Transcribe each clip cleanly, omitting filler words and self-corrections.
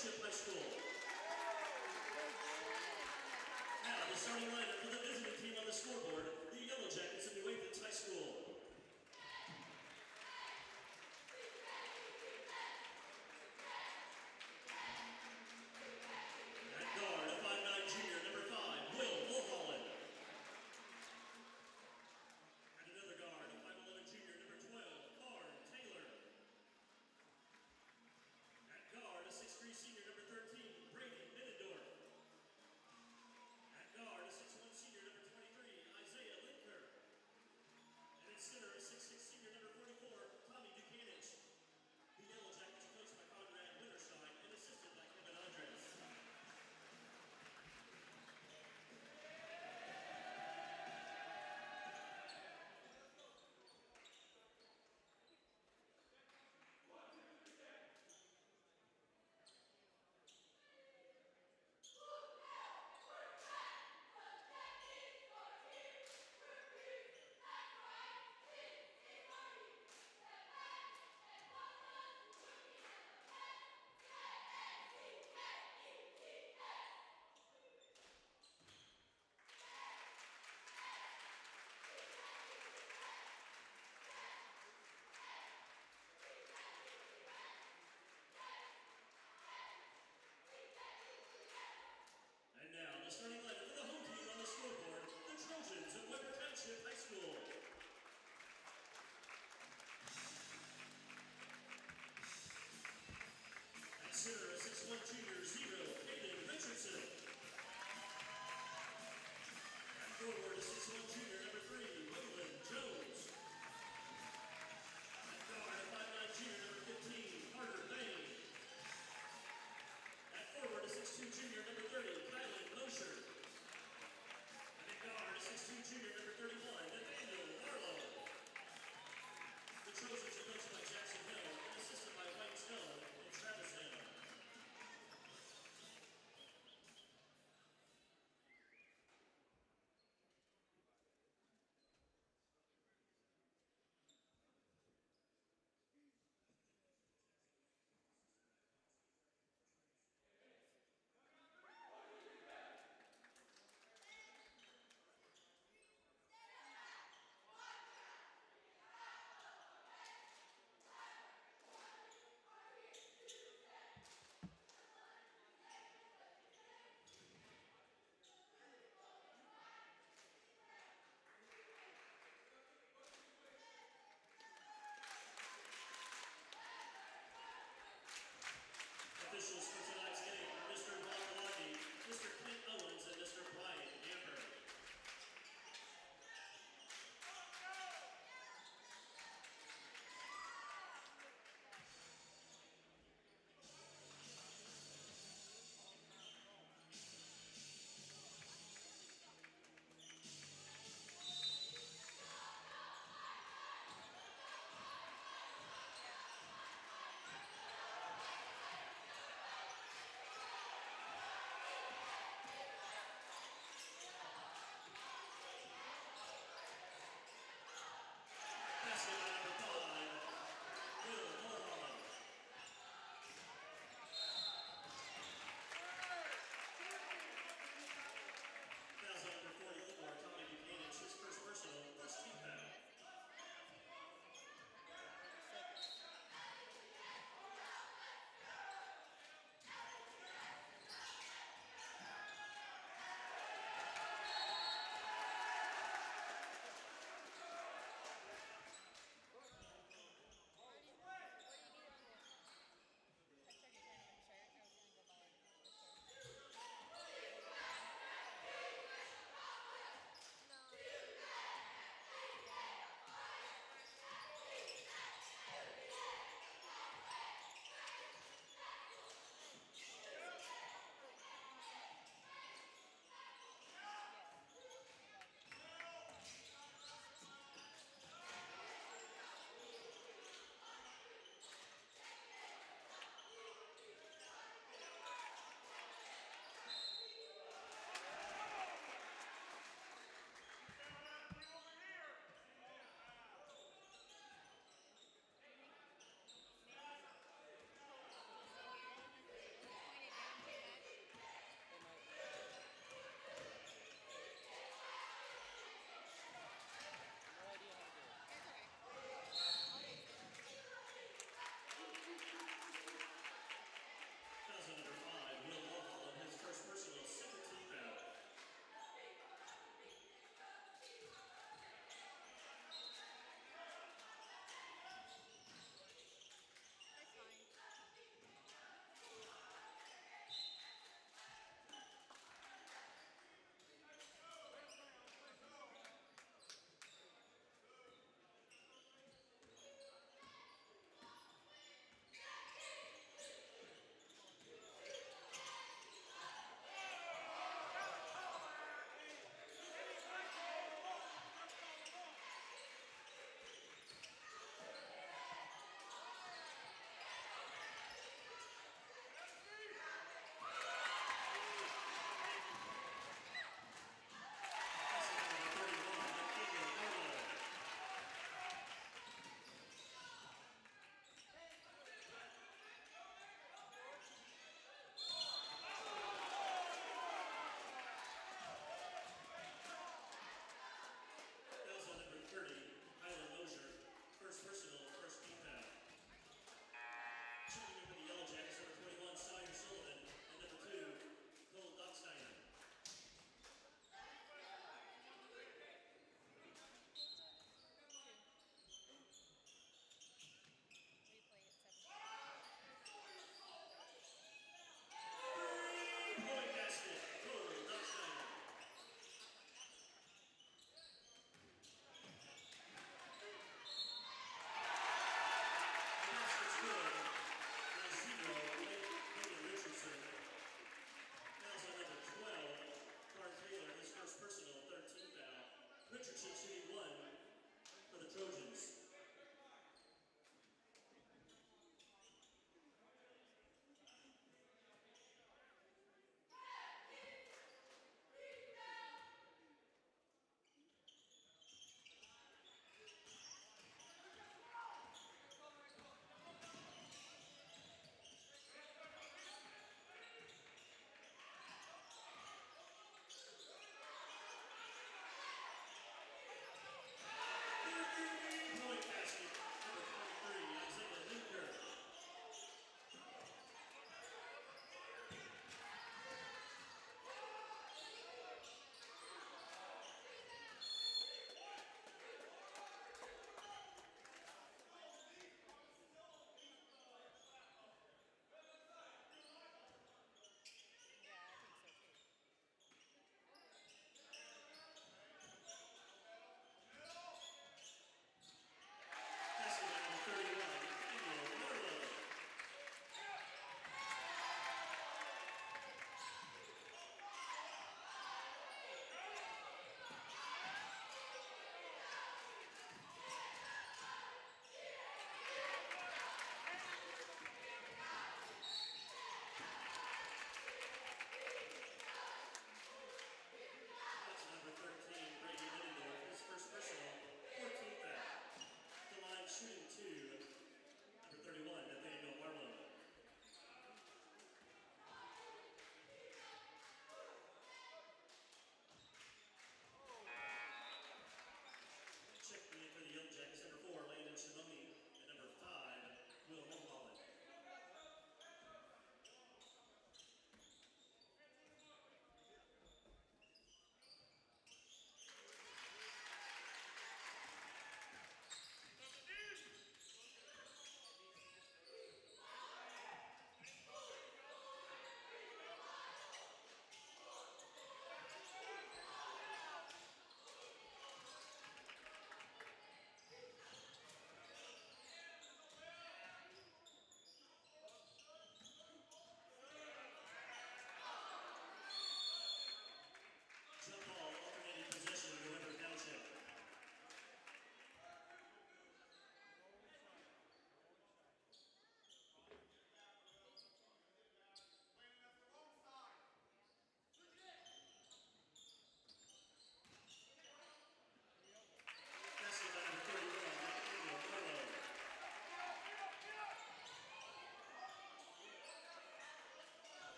Township High School. Now, the starting lineup for the visiting team on the scoreboard, the Yellow Jackets of New Athens High School. At guard, a 5'9" junior, number 5, Will Mulholland. And another guard, a 5'11" junior, number 12, Carn Taylor. At guard, a 6'3" senior, number 13, Brady Middendorf. At guard, a 6'1" senior, number 23, Isaiah Linker. And at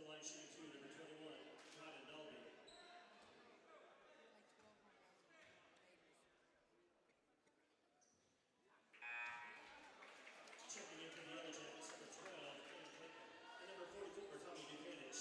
the line shooting two, number 21, Ryan Dalby. Checking in for the Yellow Jackets, number 12, Cam Clayton, and number 44, Tommy Buchanan.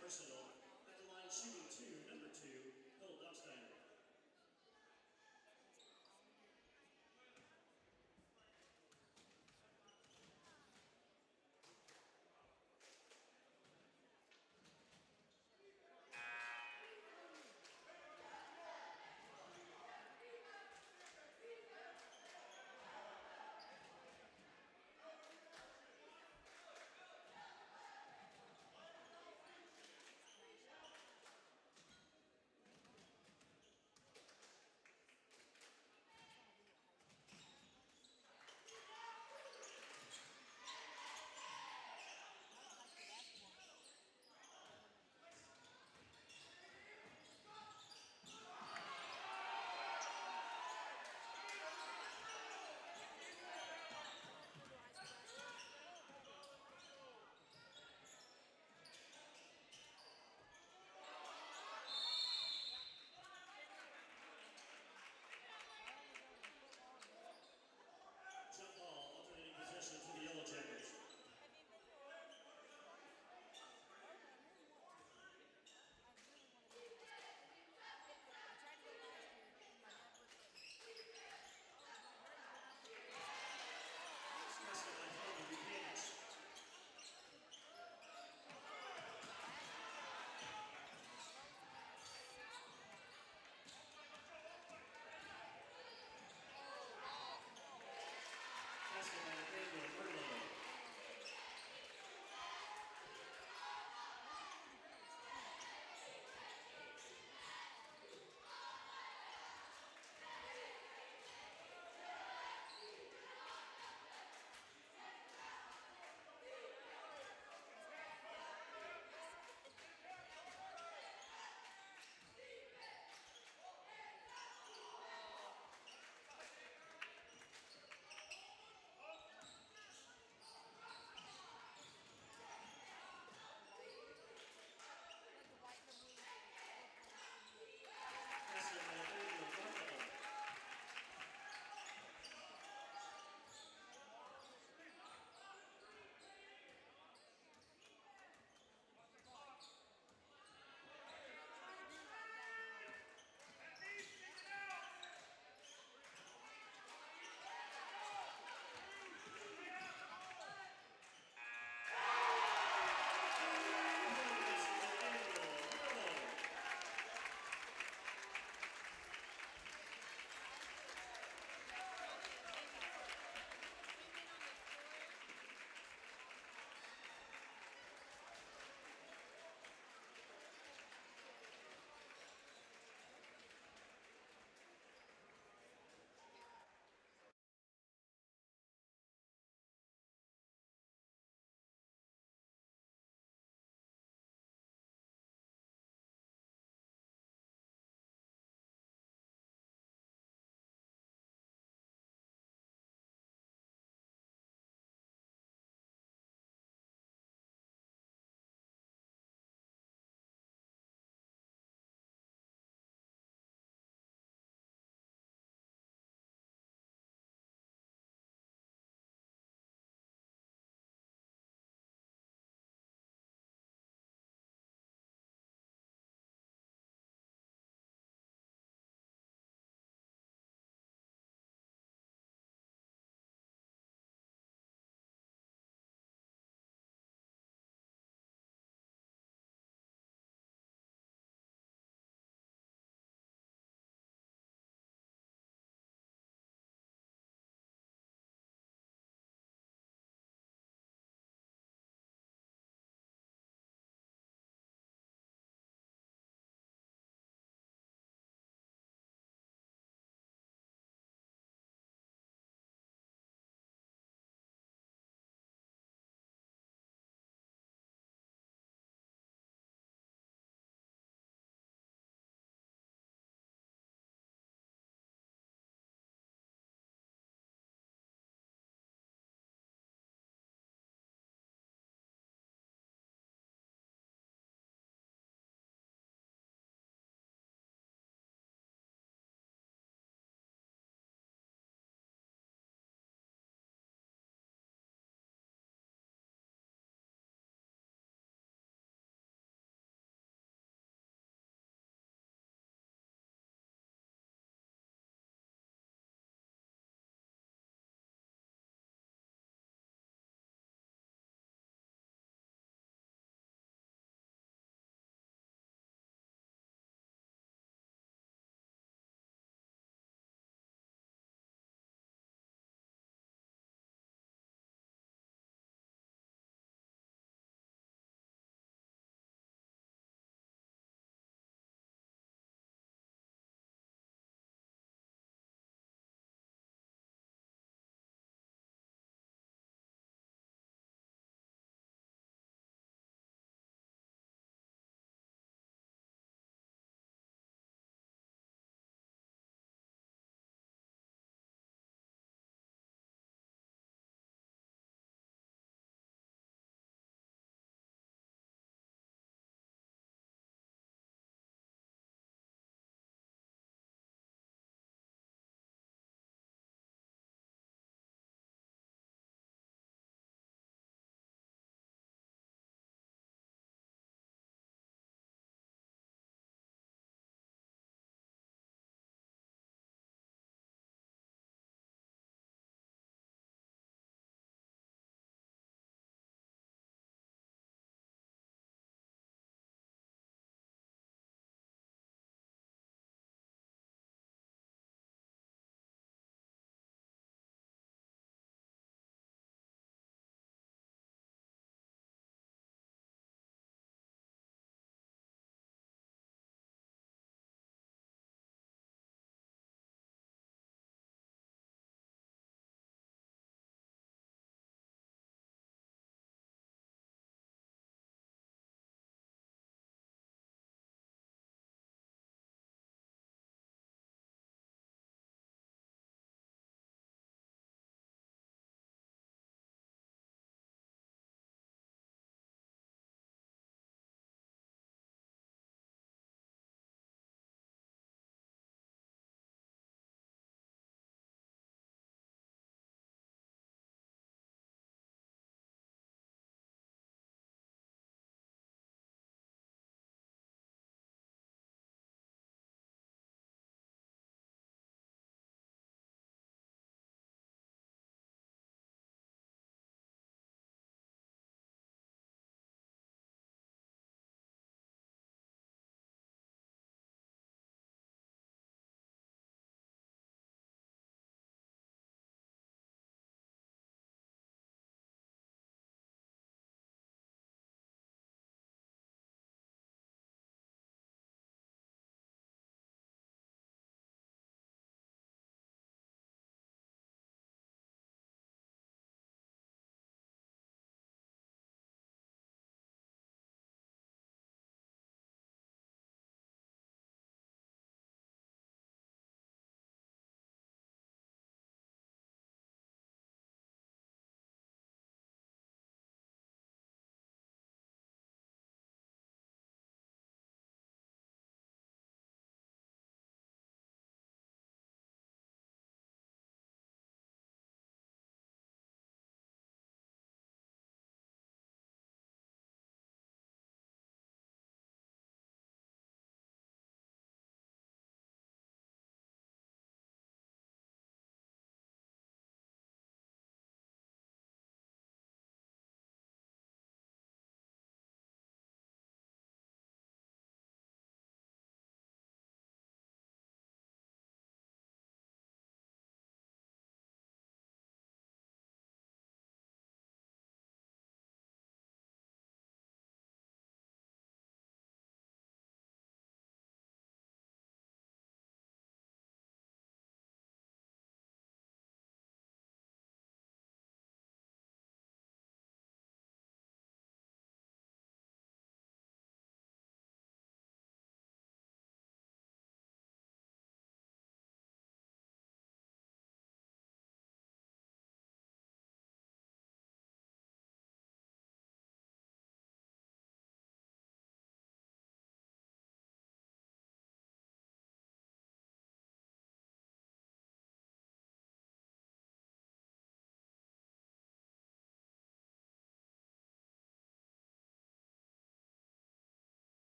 Personal, at the line shooting two, number 2, Cole Docksteiner. Jump ball, alternating possession to the Yellow Jackets.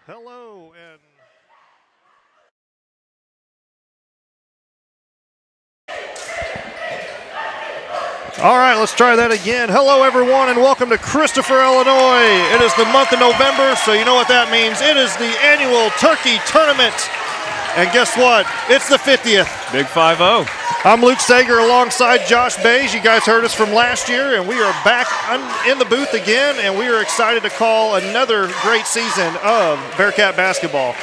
Hello and all right, let's try that again. Hello, everyone, and welcome to Christopher, Illinois. It is the month of November, so you know what that means. It is the annual turkey tournament. And guess what? It's the 50th. Big 5-0. I'm Luke Sager alongside Josh Bays. You guys heard us from last year, and we are back in the booth again, and we are excited to call another great season of Bearcat basketball.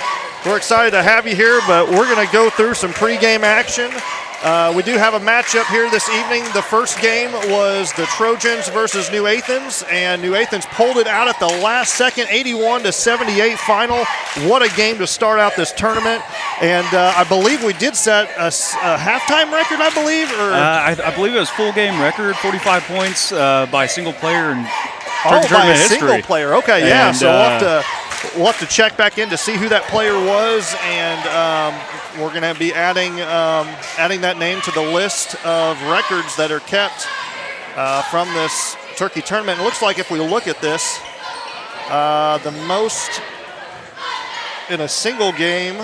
We're excited to have you here, but we're going to go through some pregame action. We do have a matchup here this evening. The first game was the Trojans versus New Athens, and New Athens pulled it out at the last second, 81-78 final. What a game to start out this tournament. And I believe we did set a halftime record, I believe? Or I believe it was full game record, 45 points by a single player in by a history. Single player. Okay, yeah. And, so we'll have to check back in to see who that player was, and we're going to be adding that name to the list of records that are kept from this turkey tournament. It looks like if we look at this, the most in a single game,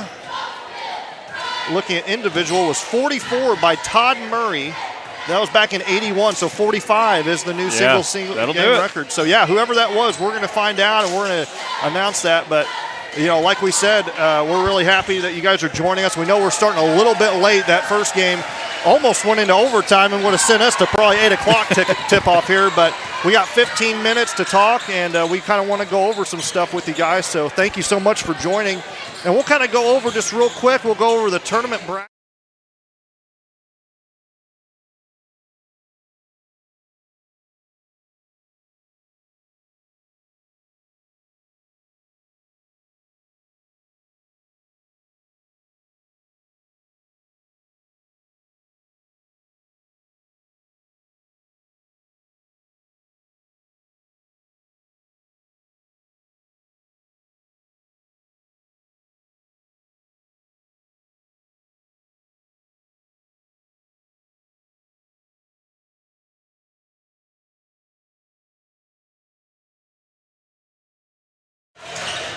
looking at individual, was 44 by Todd Murray. That was back in 81, so 45 is the new single game record. So, yeah, whoever that was, we're going to find out, and we're going to announce that. But, you know, like we said, we're really happy that you guys are joining us. We know we're starting a little bit late. That first game almost went into overtime and would have sent us to probably 8 o'clock tip-off here. But we got 15 minutes to talk, and we kind of want to go over some stuff with you guys. So thank you so much for joining. And we'll kind of go over just real quick. We'll go over the tournament bracket.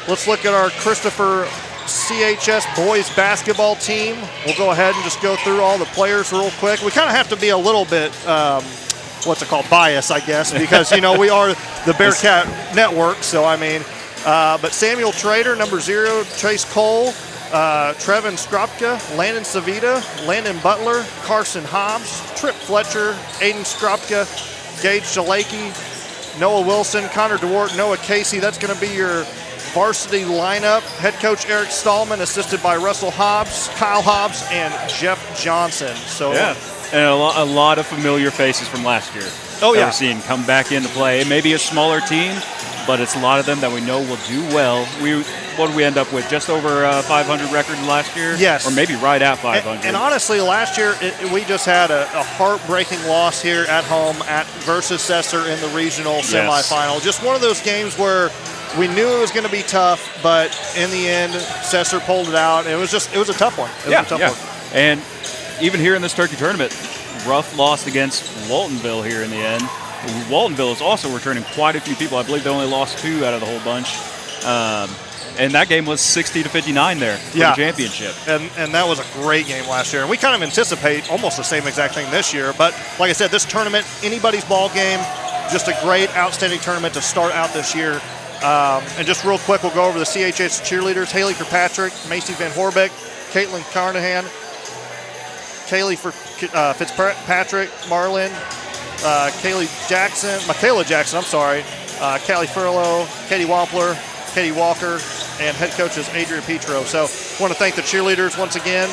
Let's look at our Christopher CHS boys basketball team. We'll go ahead and just go through all the players real quick. We kind of have to be a little bit, biased, I guess, because, you know, we are the Bearcat Network. So, I mean, but Samuel Trader, number 0, Chase Cole, Trevin Skropka, Landon Savita, Landon Butler, Carson Hobbs, Trip Fletcher, Aiden Skropka, Gage Jaleki, Noah Wilson, Connor DeWart, Noah Casey. That's going to be your varsity lineup. Head coach Eric Stallman, assisted by Russell Hobbs, Kyle Hobbs, and Jeff Johnson. So yeah, and a lot of familiar faces from last year. Oh yeah, we're seeing come back into play. It may be a smaller team, but it's a lot of them that we know will do well. What did we end up with? Just over 500 record last year? Yes. Or maybe right at 500. And honestly, last year we just had a heartbreaking loss here at home versus Cesar in the regional semifinal. Just one of those games where we knew it was going to be tough, but in the end, Cesar pulled it out. It was a tough one. It was a tough one. And even here in this turkey tournament, rough loss against Waltonville here in the end. Waltonville is also returning quite a few people. I believe they only lost 2 out of the whole bunch. And that game was 60-59 there for the championship. And that was a great game last year. And we kind of anticipate almost the same exact thing this year. But like I said, this tournament, anybody's ball game, just a great, outstanding tournament to start out this year. And just real quick, we'll go over the CHS cheerleaders. Haley Kirkpatrick, Macy Van Horbeck, Caitlin Carnahan, Kaylee Fitzpatrick, Marlin, Michaela Jackson, Callie Furlow, Katie Wampler, Katie Walker, and head coach is Adrian Petro. So I want to thank the cheerleaders once again.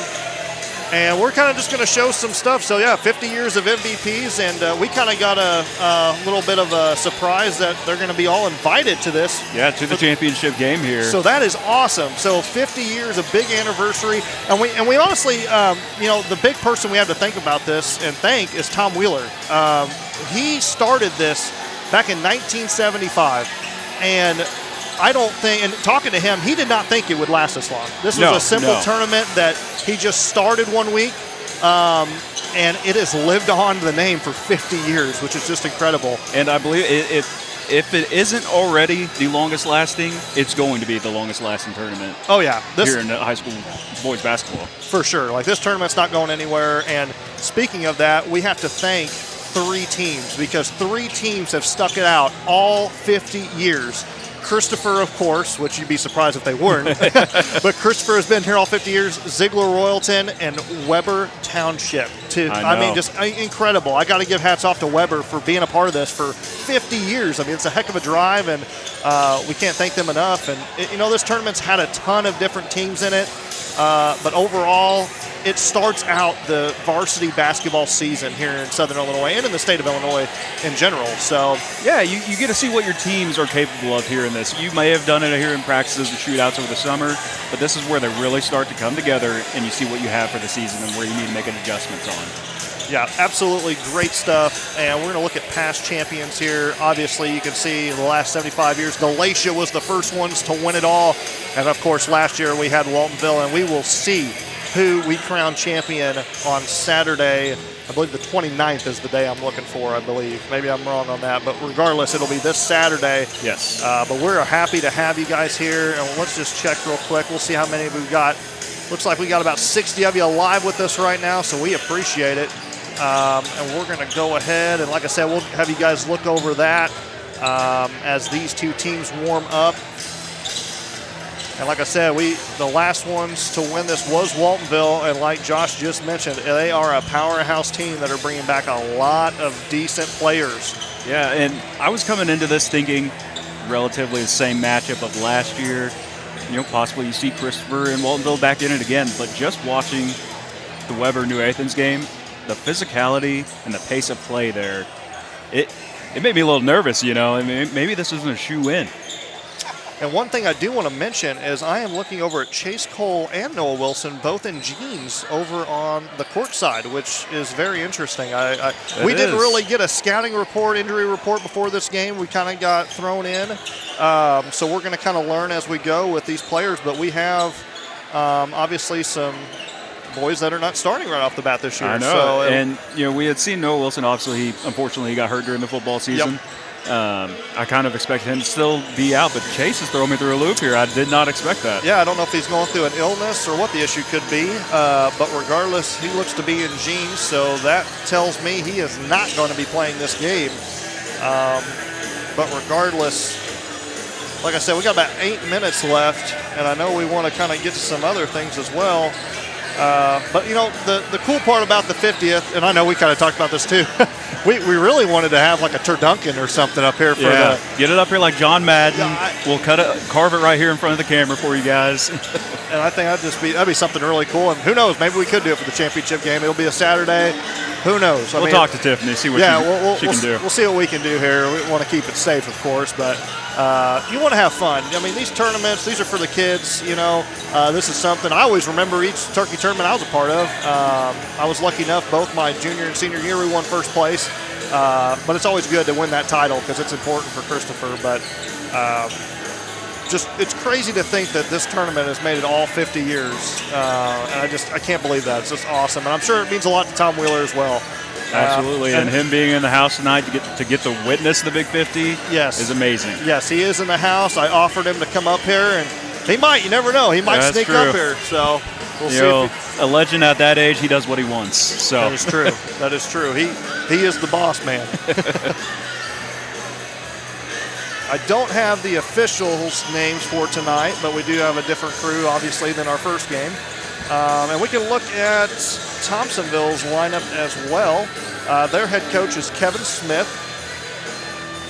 And we're kind of just going to show some stuff. So, yeah, 50 years of MVPs, and we kind of got a little bit of a surprise that they're going to be all invited to this. Yeah, to the championship game here. So that is awesome. So 50 years, a big anniversary. And we honestly, the big person we have to think about this and thank is Tom Wheeler. He started this back in 1975, and I don't think, and talking to him, he did not think it would last this long. This was a simple tournament that he just started one week, and it has lived on the name for 50 years, which is just incredible. And I believe if it isn't already the longest lasting, it's going to be the longest lasting tournament. Oh yeah, here in high school boys basketball. For sure. Like, this tournament's not going anywhere. And speaking of that, we have to thank 3 teams, because 3 teams have stuck it out all 50 years. Christopher, of course, which you'd be surprised if they weren't, but Christopher has been here all 50 years. Ziegler Royalton and Weber Township. I mean, just incredible. I got to give hats off to Weber for being a part of this for 50 years. I mean, it's a heck of a drive, and we can't thank them enough. And, this tournament's had a ton of different teams in it, but overall, it starts out the varsity basketball season here in Southern Illinois and in the state of Illinois in general. So, yeah, you get to see what your teams are capable of here in this. You may have done it here in practices and shootouts over the summer, but this is where they really start to come together and you see what you have for the season and where you need to make adjustments on. Yeah, absolutely great stuff. And we're going to look at past champions here. Obviously, you can see in the last 75 years, Galatia was the first ones to win it all. And, of course, last year we had Waltonville, and we will see who we crown champion on Saturday. I believe the 29th is the day I'm looking for, I believe. Maybe I'm wrong on that, but regardless, it'll be this Saturday. Yes. But we're happy to have you guys here, and let's just check real quick. We'll see how many we've got. Looks like we got about 60 of you live with us right now, so we appreciate it. And we're going to go ahead, and like I said, we'll have you guys look over that as these 2 teams warm up. And like I said, the last ones to win this was Waltonville, and like Josh just mentioned, they are a powerhouse team that are bringing back a lot of decent players. Yeah, and I was coming into this thinking relatively the same matchup of last year. Possibly you see Christopher and Waltonville back in it again, but just watching the Weber-New Athens game, the physicality and the pace of play there, it made me a little nervous, I mean, maybe this isn't a shoe-in. And one thing I do want to mention is I am looking over at Chase Cole and Noah Wilson, both in jeans, over on the court side, which is very interesting. We didn't really get a scouting report, injury report before this game. We kind of got thrown in. So we're going to kind of learn as we go with these players. But we have obviously some boys that are not starting right off the bat this year. I know. And, we had seen Noah Wilson. Obviously, unfortunately, he got hurt during the football season. Yep. I kind of expected him to still be out, but Chase is throwing me through a loop here. I did not expect that. Yeah, I don't know if he's going through an illness or what the issue could be, but regardless, he looks to be in jeans, so that tells me he is not going to be playing this game. But regardless, like I said, we got about 8 minutes left, and I know we want to kind of get to some other things as well. But, the cool part about the 50th, and I know we kind of talked about this too, we really wanted to have like a turducken or something up here for get it up here like John Madden. We'll carve it right here in front of the camera for you guys. And I think that'd be something really cool. And who knows, maybe we could do it for the championship game. It'll be a Saturday. Who knows? We'll talk to Tiffany, see what she can do. We'll see what we can do here. We want to keep it safe, of course, but you want to have fun. I mean, these tournaments, these are for the kids. This is something I always remember each turkey tournament I was a part of. I was lucky enough both my junior and senior year we won first place. But it's always good to win that title because it's important for Christopher. But it's crazy to think that this tournament has made it all 50 years. And I can't believe that. It's just awesome. And I'm sure it means a lot to Tom Wheeler as well. Absolutely. And him being in the house tonight to get to witness the Big 50 is amazing. Yes, he is in the house. I offered him to come up here, and he might. You never know. He might sneak up here. So we'll see. A legend at that age, he does what he wants. So that is true. That is true. He is the boss man. I don't have the officials' names for tonight, but we do have a different crew, obviously, than our first game. And we can look at Thompsonville's lineup as well. Their head coach is Kevin Smith.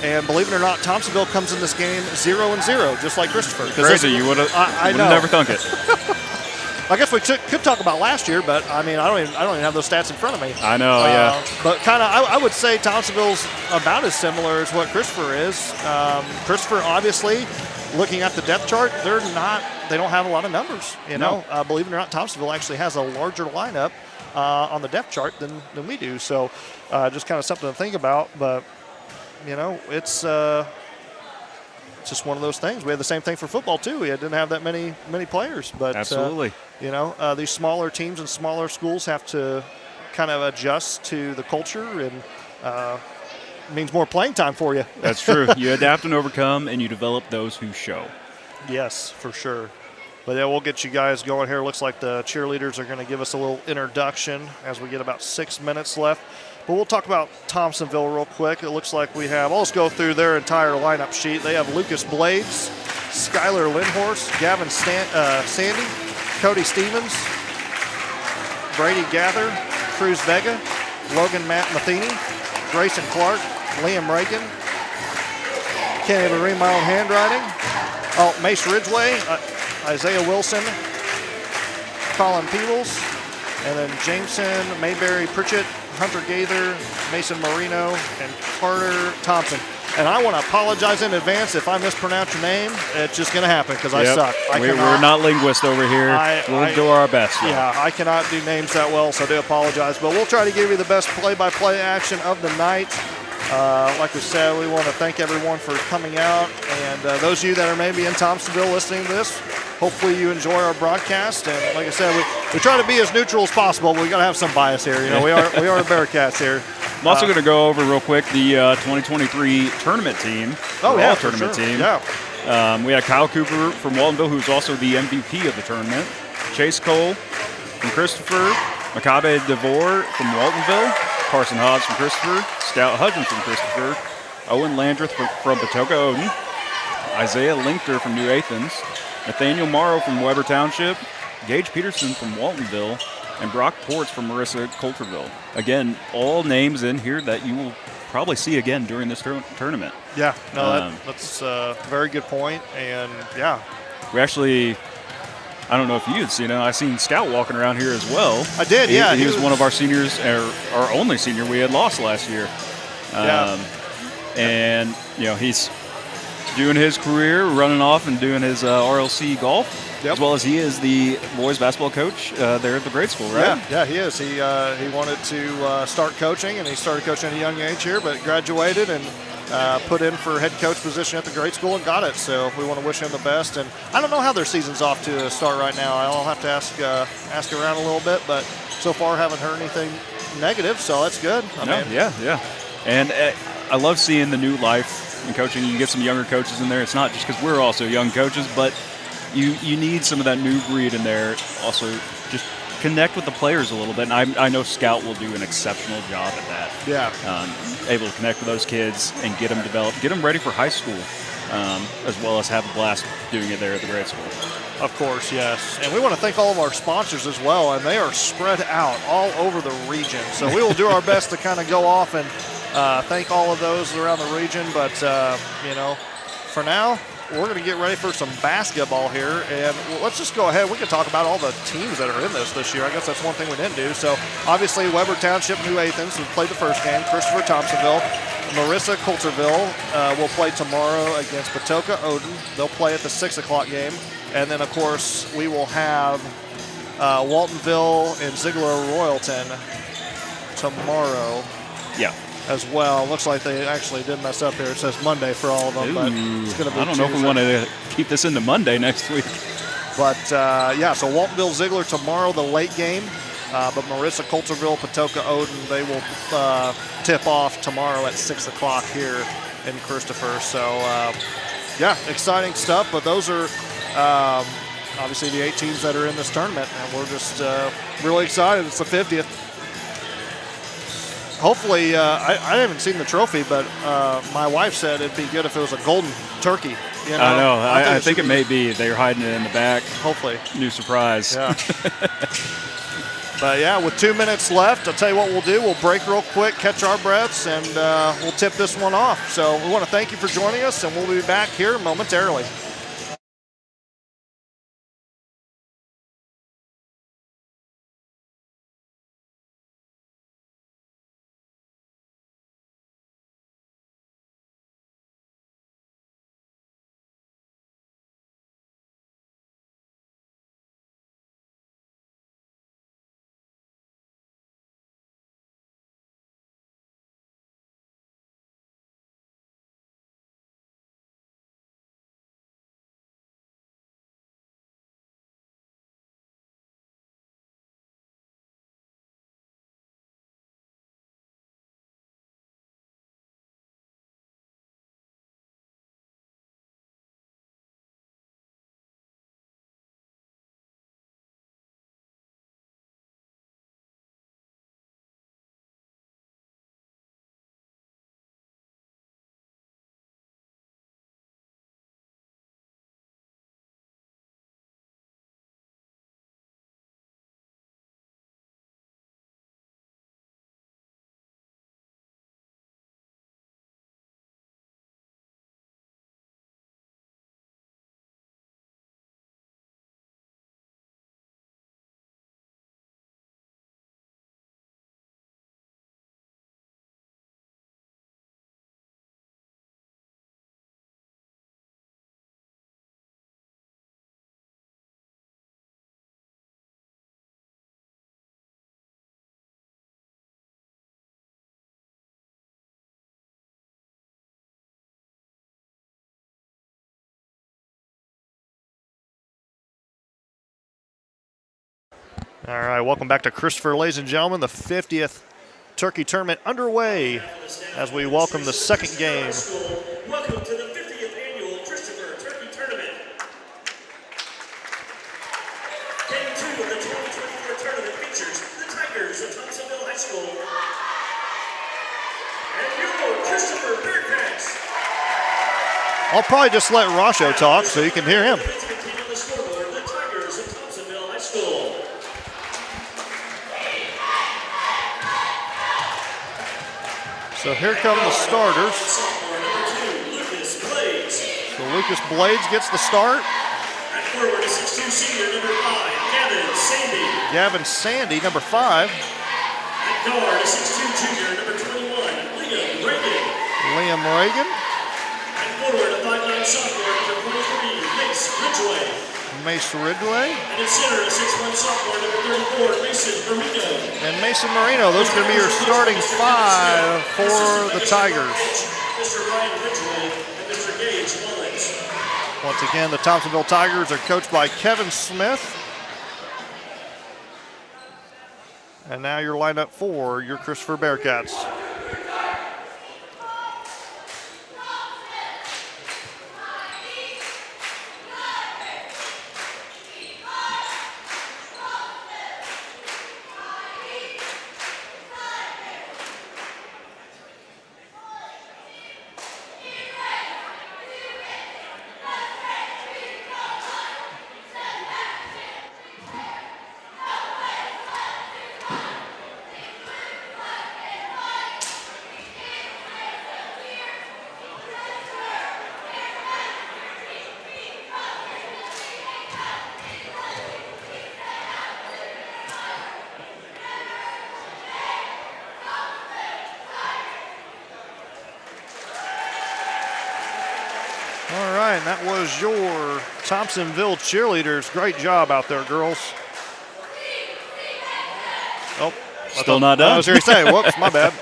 And believe it or not, Thompsonville comes in this game 0-0, just like Christopher. Crazy, you would have never thunk it. I guess we could talk about last year, but I mean, I don't even have those stats in front of me. I know, yeah. But kind of, I would say Thompsonville's about as similar as what Christopher is. Christopher, obviously, looking at the depth chart, they don't have a lot of numbers. No. Believe it or not, Thompsonville actually has a larger lineup on the depth chart than we do. So, just kind of something to think about. But it's just one of those things. We had the same thing for football too. We didn't have that many players, but absolutely. These smaller teams and smaller schools have to kind of adjust to the culture, and means more playing time for you. That's true. You adapt and overcome, and you develop those who show. Yes, for sure. But yeah, we'll get you guys going here. Looks like the cheerleaders are going to give us a little introduction as we get about 6 minutes left. But we'll talk about Thompsonville real quick. It looks like we have, I'll just go through their entire lineup sheet. They have Lucas Blades, Skylar Lindhorst, Gavin Sandy, Cody Stevens, Brady Gather, Cruz Vega, Logan Matt Matheny, Grayson Clark, Liam Reagan. Can't even read my own handwriting. Oh, Mace Ridgway, Isaiah Wilson, Colin Peebles, and then Jameson, Mayberry Pritchett, Hunter Gaither, Mason Marino, and Carter Thompson. And I want to apologize in advance if I mispronounce your name. It's just going to happen because I suck. We're not linguists over here. We'll do our best. Yeah, I cannot do names that well, so I do apologize. But we'll try to give you the best play-by-play action of the night. Like we said, we want to thank everyone for coming out. And those of you that are maybe in Thompsonville listening to this, hopefully you enjoy our broadcast. And like I said, we try to be as neutral as possible. But we got to have some bias here. You know, we are the Bearcats here. I'm also going to go over real quick the 2023 tournament team. Tournament team. Yeah. We had Kyle Cooper from Waltonville, who's also the MVP of the tournament. Chase Cole from Christopher. Makabe DeVore from Waltonville. Carson Hobbs from Christopher. Scout Hudgens from Christopher. Owen Landreth from Patoka Odin. Isaiah Linkter from New Athens. Nathaniel Morrow from Weber Township. Gage Peterson from Waltonville. And Brock Ports from Marissa Coulterville. Again, all names in here that you will probably see again during this tournament. Yeah, no, that's a very good point. And, yeah. We actually, I don't know if you had seen it. I seen Scout walking around here as well. I did, yeah. He was one of our seniors, our only senior we had lost last year. And, you know, he's doing his career, running off and doing his RLC golf. Yep. As well as he is the boys basketball coach there at the grade school, right? Yeah, he is. He wanted to start coaching, and he started coaching at a young age here, but graduated and put in for head coach position at the grade school and got it. So we want to wish him the best. And I don't know how their season's off to a start right now. I'll have to ask around a little bit, but so far haven't heard anything negative, so that's good. Yeah. And I love seeing the new life in coaching. You get some younger coaches in there. It's not just because we're also young coaches, but you need some of that new breed in there. Also, just connect with the players a little bit. And I know Scout will do an exceptional job at that. Yeah. Able to connect with those kids and get them developed, get them ready for high school, as well as have a blast doing it there at the grade school. Of course, yes. And we want to thank all of our sponsors as well, and they are spread out all over the region. So we will do our best to kind of go off and thank all of those around the region. But, for now, we're going to get ready for some basketball here. And let's just go ahead. We can talk about all the teams that are in this year. I guess that's one thing we didn't do. So, obviously, Weber Township, New Athens, who played the first game. Christopher Thompsonville. Marissa Coulterville will play tomorrow against Patoka Odin. They'll play at the 6 o'clock game. And then, of course, we will have Waltonville and Ziegler Royalton tomorrow. Yeah. As well. Looks like they actually did mess up here. It says Monday for all of them, but it's going to be I don't know if we want to keep this into Monday next week. But, so Waltonville Ziegler tomorrow, the late game. But Marissa Coulterville, Patoka Odin, they will tip off tomorrow at 6 o'clock here in Christopher. So, exciting stuff. But those are obviously the 8 teams that are in this tournament, and we're just really excited. It's the 50th. Hopefully, I haven't seen the trophy, but my wife said it'd be good if it was a golden turkey. You know? I know. I think it may be. They're hiding it in the back. Hopefully. New surprise. Yeah. But, with 2 minutes left, I'll tell you what we'll do. We'll break real quick, catch our breaths, and we'll tip this one off. So we want to thank you for joining us, and we'll be back here momentarily. All right, welcome back to Christopher, ladies and gentlemen. The 50th Turkey Tournament underway as we welcome the second game. Welcome to the 50th annual Christopher Turkey Tournament. Game 2 of the 2024 tournament features the Tigers of Thompsonville High School and your Christopher Bearcats. I'll probably just let Rasho talk so you can hear him. The team on the scoreboard, the Tigers of Thompsonville High School. So here come the starters. Sophomore number 2, Lucas Blades. So Lucas Blades gets the start. At forward, a 6'2" senior number 5, Gavin Sandy. Gavin Sandy, number 5. At guard, a 6'2" junior number 21, Liam Reagan. Liam Reagan. At forward, a 5'9" sophomore number 23, Mace Ridgway. Mace Ridgway. And at center, a 6'1" sophomore number 34, Mason Marino. And Mason Marino. Those are going to be your starting 5 for the Tigers. Mr. Ryan Ridgway and Mr. Gage Mullins. Once again, the Thompsonville Tigers are coached by Kevin Smith. And now you're lined up for your Christopher Bearcats. All right, and that was your Thompsonville cheerleaders. Great job out there, girls. Oh, Still not done. I was going to say, whoops, my bad.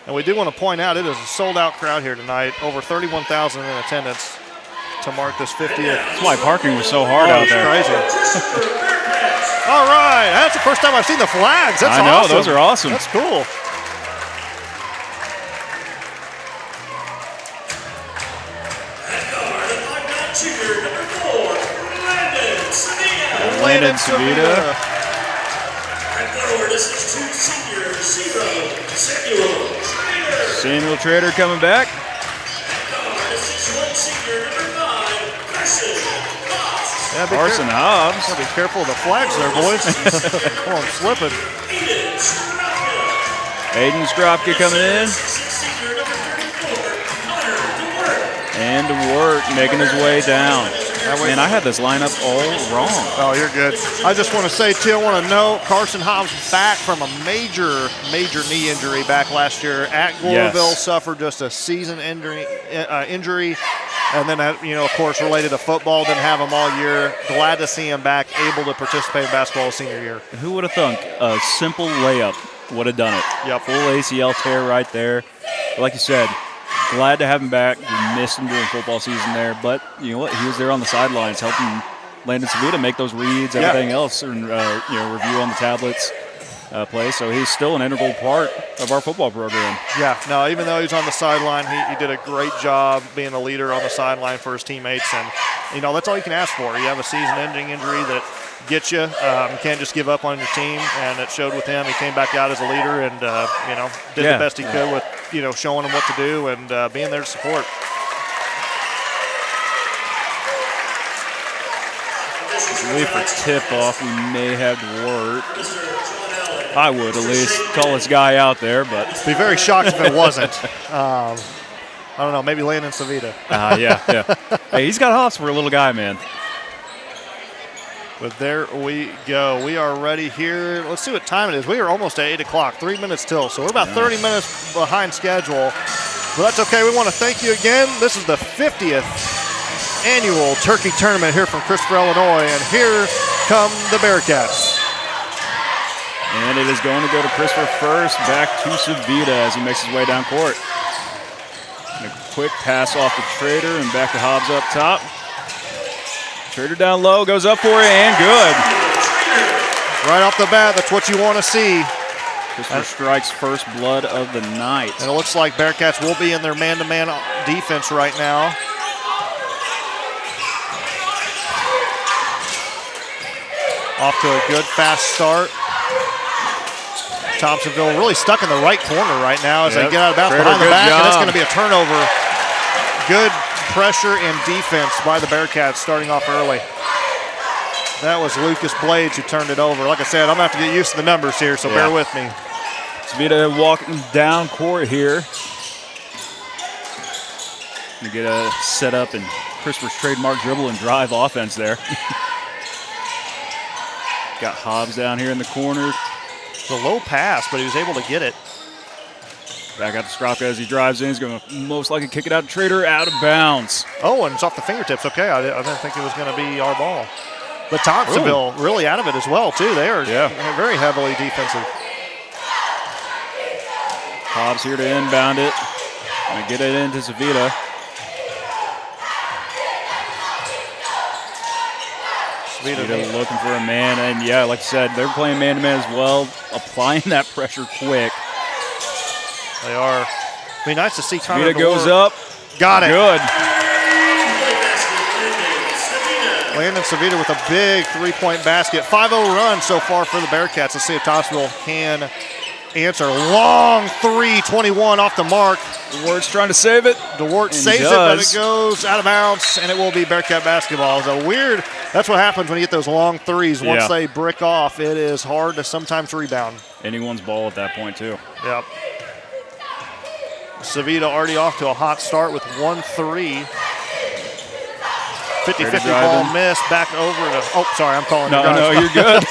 And we do want to point out it is a sold-out crowd here tonight. Over 31,000 in attendance to mark this 50th. That's why parking was so hard out there. Crazy. All right, that's the first time I've seen the flags. That's I know, awesome. those are awesome. That's cool. Junior number 4, Landon Savita. Landon Savita. At forward, a 6'2" senior, 0, Samuel Trader. Samuel Trader coming back. At guard, a 6'1" senior number 5, Carson Fox. Yeah, Carson Hobbs. Gotta be careful of the flags there, boys. Oh, I'm slipping. Aiden Stropka. Aiden Stropka coming in. 6'6" senior number 34, Connor DeWort. And DeWort making his way down. Man, I had this lineup all wrong. Oh, you're good. I just want to say, too, I want to note Carson Hobbs back from a major knee injury back last year at Gloryville. Yes. Suffered just a season injury. And then, of course, related to football, didn't have him all year. Glad to see him back, able to participate in basketball his senior year. Who would have thunk a simple layup would have done it? Yep. Full ACL tear right there. But like you said, glad to have him back. We missed him during football season there, but you know what? He was there on the sidelines helping Landon Savita make those reads, everything else, and review on the tablets play. So he's still an integral part of our football program. Yeah, no, even though he's on the sideline, he did a great job being a leader on the sideline for his teammates. And, that's all you can ask for. You have a season-ending injury that gets you. You can't just give up on your team, and it showed with him. He came back out as a leader and, did the best he could with, showing them what to do and being there to support. I believe for tip-off, we may have DeWort. I would at least. Tallest guy out there, but. Be very shocked if it wasn't. I don't know, maybe Landon Savita. Yeah. Hey, he's got hops for a little guy, man. But there we go. We are ready here. Let's see what time it is. We are almost at 8 o'clock, 3 minutes till. So we're about 30 minutes behind schedule. But that's okay. We want to thank you again. This is the 50th annual Turkey Tournament here from Christopher, Illinois. And here come the Bearcats. And it is going to go to Christopher first, back to Savita as he makes his way down court. And a quick pass off to Trader and back to Hobbs up top. Trader down low, goes up for it, and good. Right off the bat, that's what you want to see. Christopher Strike's first blood of the night. And it looks like Bearcats will be in their man-to-man defense right now. Off to a good, fast start. Thompsonville really stuck in the right corner right now as they get out of bounds behind the back, and it's going to be a turnover. Good pressure and defense by the Bearcats starting off early. That was Lucas Blades who turned it over. Like I said, I'm going to have to get used to the numbers here, so bear with me. Savita walking down court here. To get a setup and Christopher's trademark dribble and drive offense there. Got Hobbs down here in the corner. It's a low pass, but he was able to get it. Back out to Stropka as he drives in. He's going to most likely kick it out to Trader, out of bounds. Oh, and it's off the fingertips. Okay, I didn't think it was going to be our ball. But Thompsonville really out of it as well, too. They are very heavily defensive. Hobbs here to inbound it. Going to get it into Savita. Savita looking for a man. And, yeah, like I said, they're playing man-to-man as well, applying that pressure quick. They are. It'd be nice to see Connor Savita goes up. Got it. Good. Landon Savita with a big three-point basket. 5-0 run so far for the Bearcats. Let's see if Thompsonville can answer. Long three, 21 off the mark. DeWart's trying to save it. DeWart saves it, but it goes out of bounds, and it will be Bearcat basketball. So weird. That's what happens when you get those long threes. Once they brick off, it is hard to sometimes rebound. Anyone's ball at that point, too. Yep. Savita already off to a hot start with 1-3. 50-50 ball miss, back over to, oh, sorry, I'm calling you guys. No, you're good.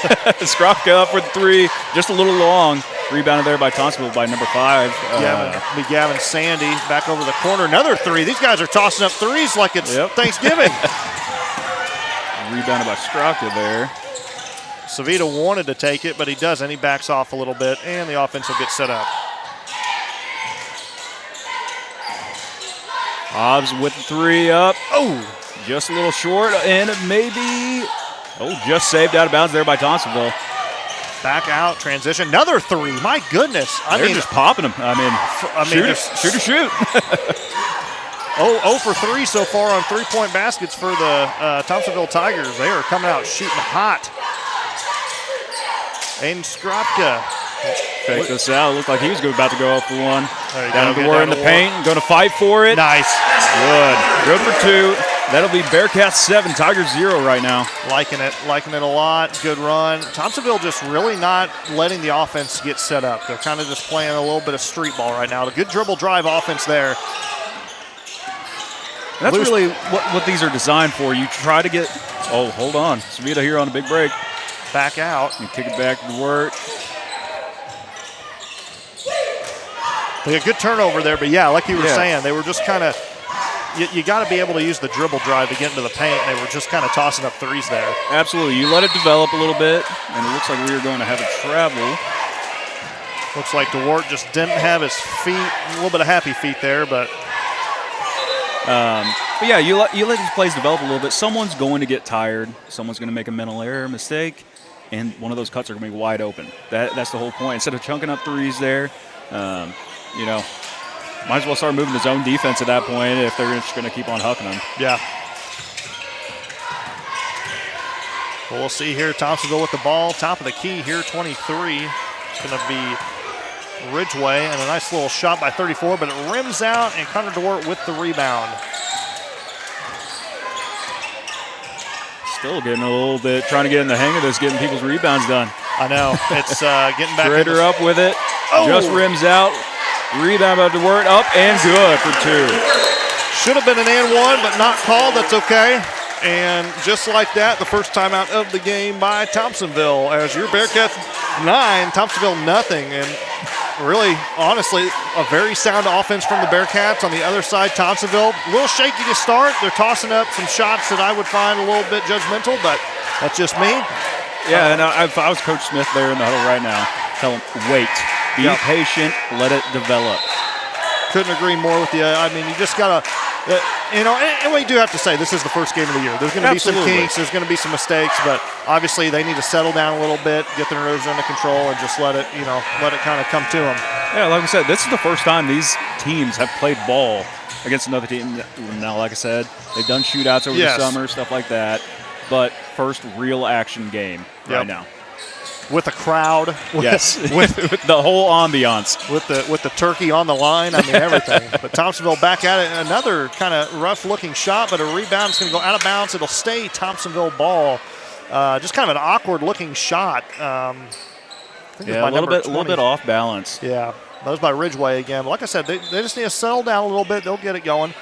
Skropka up for the three, just a little long. Rebounded there by Thompsonville by number 5. Gavin Sandy back over the corner. Another three. These guys are tossing up threes like it's Thanksgiving. Rebounded by Skropka there. Savita wanted to take it, but he doesn't. He backs off a little bit, and the offense will get set up. Hobbs with the three up. Oh! Just a little short, and maybe, just saved out of bounds there by Thompsonville. Back out, transition, another three. My goodness. They're just popping them. Shoot. 0 for 3 so far on three-point baskets for the Thompsonville Tigers. They are coming out shooting hot. Aiden Skropka. Fake this out. Looked like he was about to go up for one. Down to War in the paint. Going to fight for it. Nice. Good for 2. That'll be Bearcats 7, Tigers 0 right now. Liking it a lot. Good run. Thompsonville just really not letting the offense get set up. They're kind of just playing a little bit of street ball right now. A good dribble drive offense there. And that's really what these are designed for. You try to get, hold on. Savita here on a big break. Back out. And kick it back to work. A good turnover there, but like you were saying, they were just kind of, you got to be able to use the dribble drive to get into the paint. They were just kind of tossing up threes there. Absolutely. You let it develop a little bit, and it looks like we are going to have a travel. Looks like DeWart just didn't have his feet, a little bit of happy feet there, but you let these plays develop a little bit. Someone's going to get tired. Someone's going to make a mental error, mistake, and one of those cuts are going to be wide open. That's the whole point. Instead of chunking up threes there, might as well start moving the zone defense at that point if they're just going to keep on hucking them. Yeah. Well, we'll see here. Thompsonville with the ball. Top of the key here, 23. It's going to be Ridgeway, and a nice little shot by 34, but it rims out, and Connor DeWart with the rebound. Still getting a little bit, trying to get in the hang of this, getting people's rebounds done. I know. It's getting back. Trader up with it. Just rims out. Rebound by DeWart, up and good for 2. Should have been an and one, but not called. That's okay. And just like that, the first time out of the game by Thompsonville. As your Bearcats 9, Thompsonville nothing. And really, honestly, a very sound offense from the Bearcats. On the other side, Thompsonville, a little shaky to start. They're tossing up some shots that I would find a little bit judgmental, but that's just me. Yeah, and if I was Coach Smith there in the huddle right now, tell him, wait. Be patient, let it develop. couldn't agree more with you. I mean, you just got to, and we do have to say this is the first game of the year. There's going to be some kinks. There's going to be some mistakes, but obviously they need to settle down a little bit, get their nerves under control, and just let it kind of come to them. Yeah, like I said, this is the first time these teams have played ball against another team. Now, like I said, they've done shootouts over the summer, stuff like that, but first real action game right now. With a crowd, with the whole ambiance, with the turkey on the line, I mean everything. But Thompsonville back at it, another kind of rough-looking shot, but a rebound is going to go out of bounds. It'll stay Thompsonville ball. Just kind of an awkward-looking shot. A little bit off balance. Yeah, that was by Ridgeway again. But like I said, they just need to settle down a little bit. They'll get it going.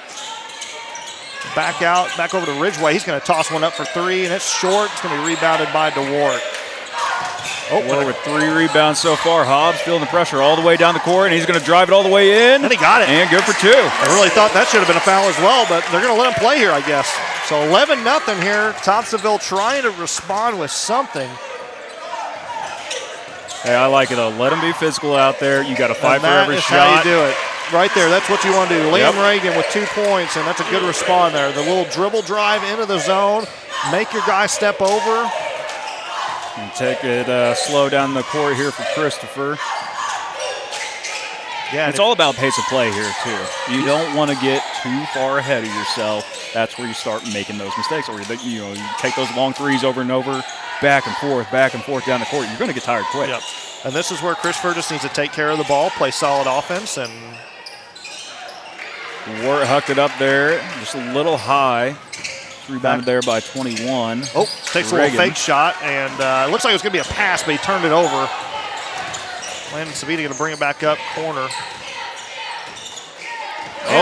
Back over to Ridgeway. He's going to toss one up for three, and it's short. It's going to be rebounded by DeWart. We're with 3 rebounds so far. Hobbs feeling the pressure all the way down the court, and he's going to drive it all the way in. And he got it. And good for 2. I really thought that should have been a foul as well, but they're going to let him play here, I guess. So 11-0 here. Thompsonville trying to respond with something. Hey, I like it. Let him be physical out there. You got to fight for every shot. How you do it. Right there. That's what you want to do. Liam Reagan with 2 points, and that's a good response there. The little dribble drive into the zone. Make your guy step over. And take it slow down the court here for Christopher. Yeah, it's all about pace of play here, too. You don't want to get too far ahead of yourself. That's where you start making those mistakes. Or you take those long threes over and over, back and forth down the court. You're going to get tired quick. Yep. And this is where Christopher just needs to take care of the ball, play solid offense. And Wart hucked it up there, just a little high. Rebounded there by 21. Takes a little fake shot, and it looks like it was going to be a pass, but he turned it over. Landon Savita going to bring it back up, corner.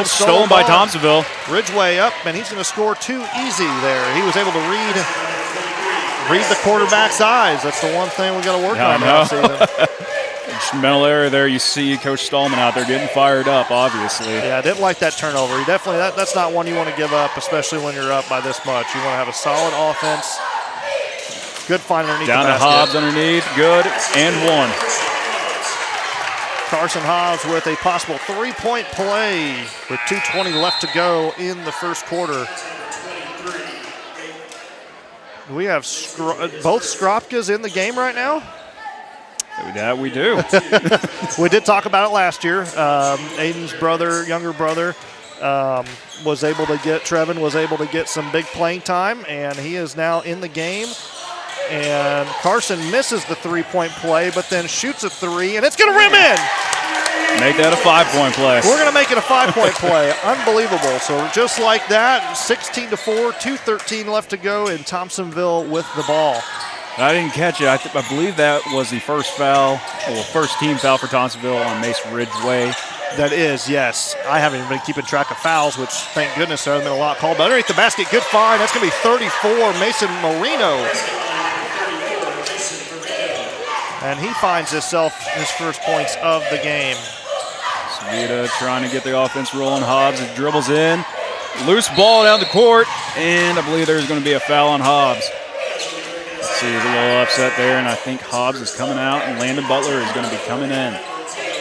Stolen by Thompsonville. Ridgeway up, and he's going to score 2 easy there. He was able to read the quarterback's eyes. That's the one thing we got to work on now season. Just mental error there. You see Coach Stallman out there getting fired up, obviously. Yeah, I didn't like that turnover. He definitely that's not one you want to give up, especially when you're up by this much. You want to have a solid offense. Good find underneath Down the to basket. Hobbs underneath. Good. And 1. Carson Hobbs with a possible 3-point play with 2:20 left to go in the first quarter. We have both Skropkas in the game right now. Yeah, we do. We did talk about it last year. Aiden's younger brother, Trevin was able to get some big playing time, and he is now in the game. And Carson misses the 3-point play, but then shoots a 3, and it's going to rim in. Make that a 5-point play. We're going to make it a 5-point play. Unbelievable. So just like that, 16-4, 2:13 left to go, and Thompsonville with the ball. I didn't catch it. I believe that was the first team foul for Thompsonville on Mace Ridgeway. That is, yes. I haven't even been keeping track of fouls, which thank goodness there hasn't been a lot called. But underneath the basket, good find. That's going to be 34, Mason Marino. And he finds himself his first points of the game. Savita trying to get the offense rolling. Hobbs dribbles in. Loose ball down the court, and I believe there's going to be a foul on Hobbs. See, a little upset there, and I think Hobbs is coming out, and Landon Butler is going to be coming in.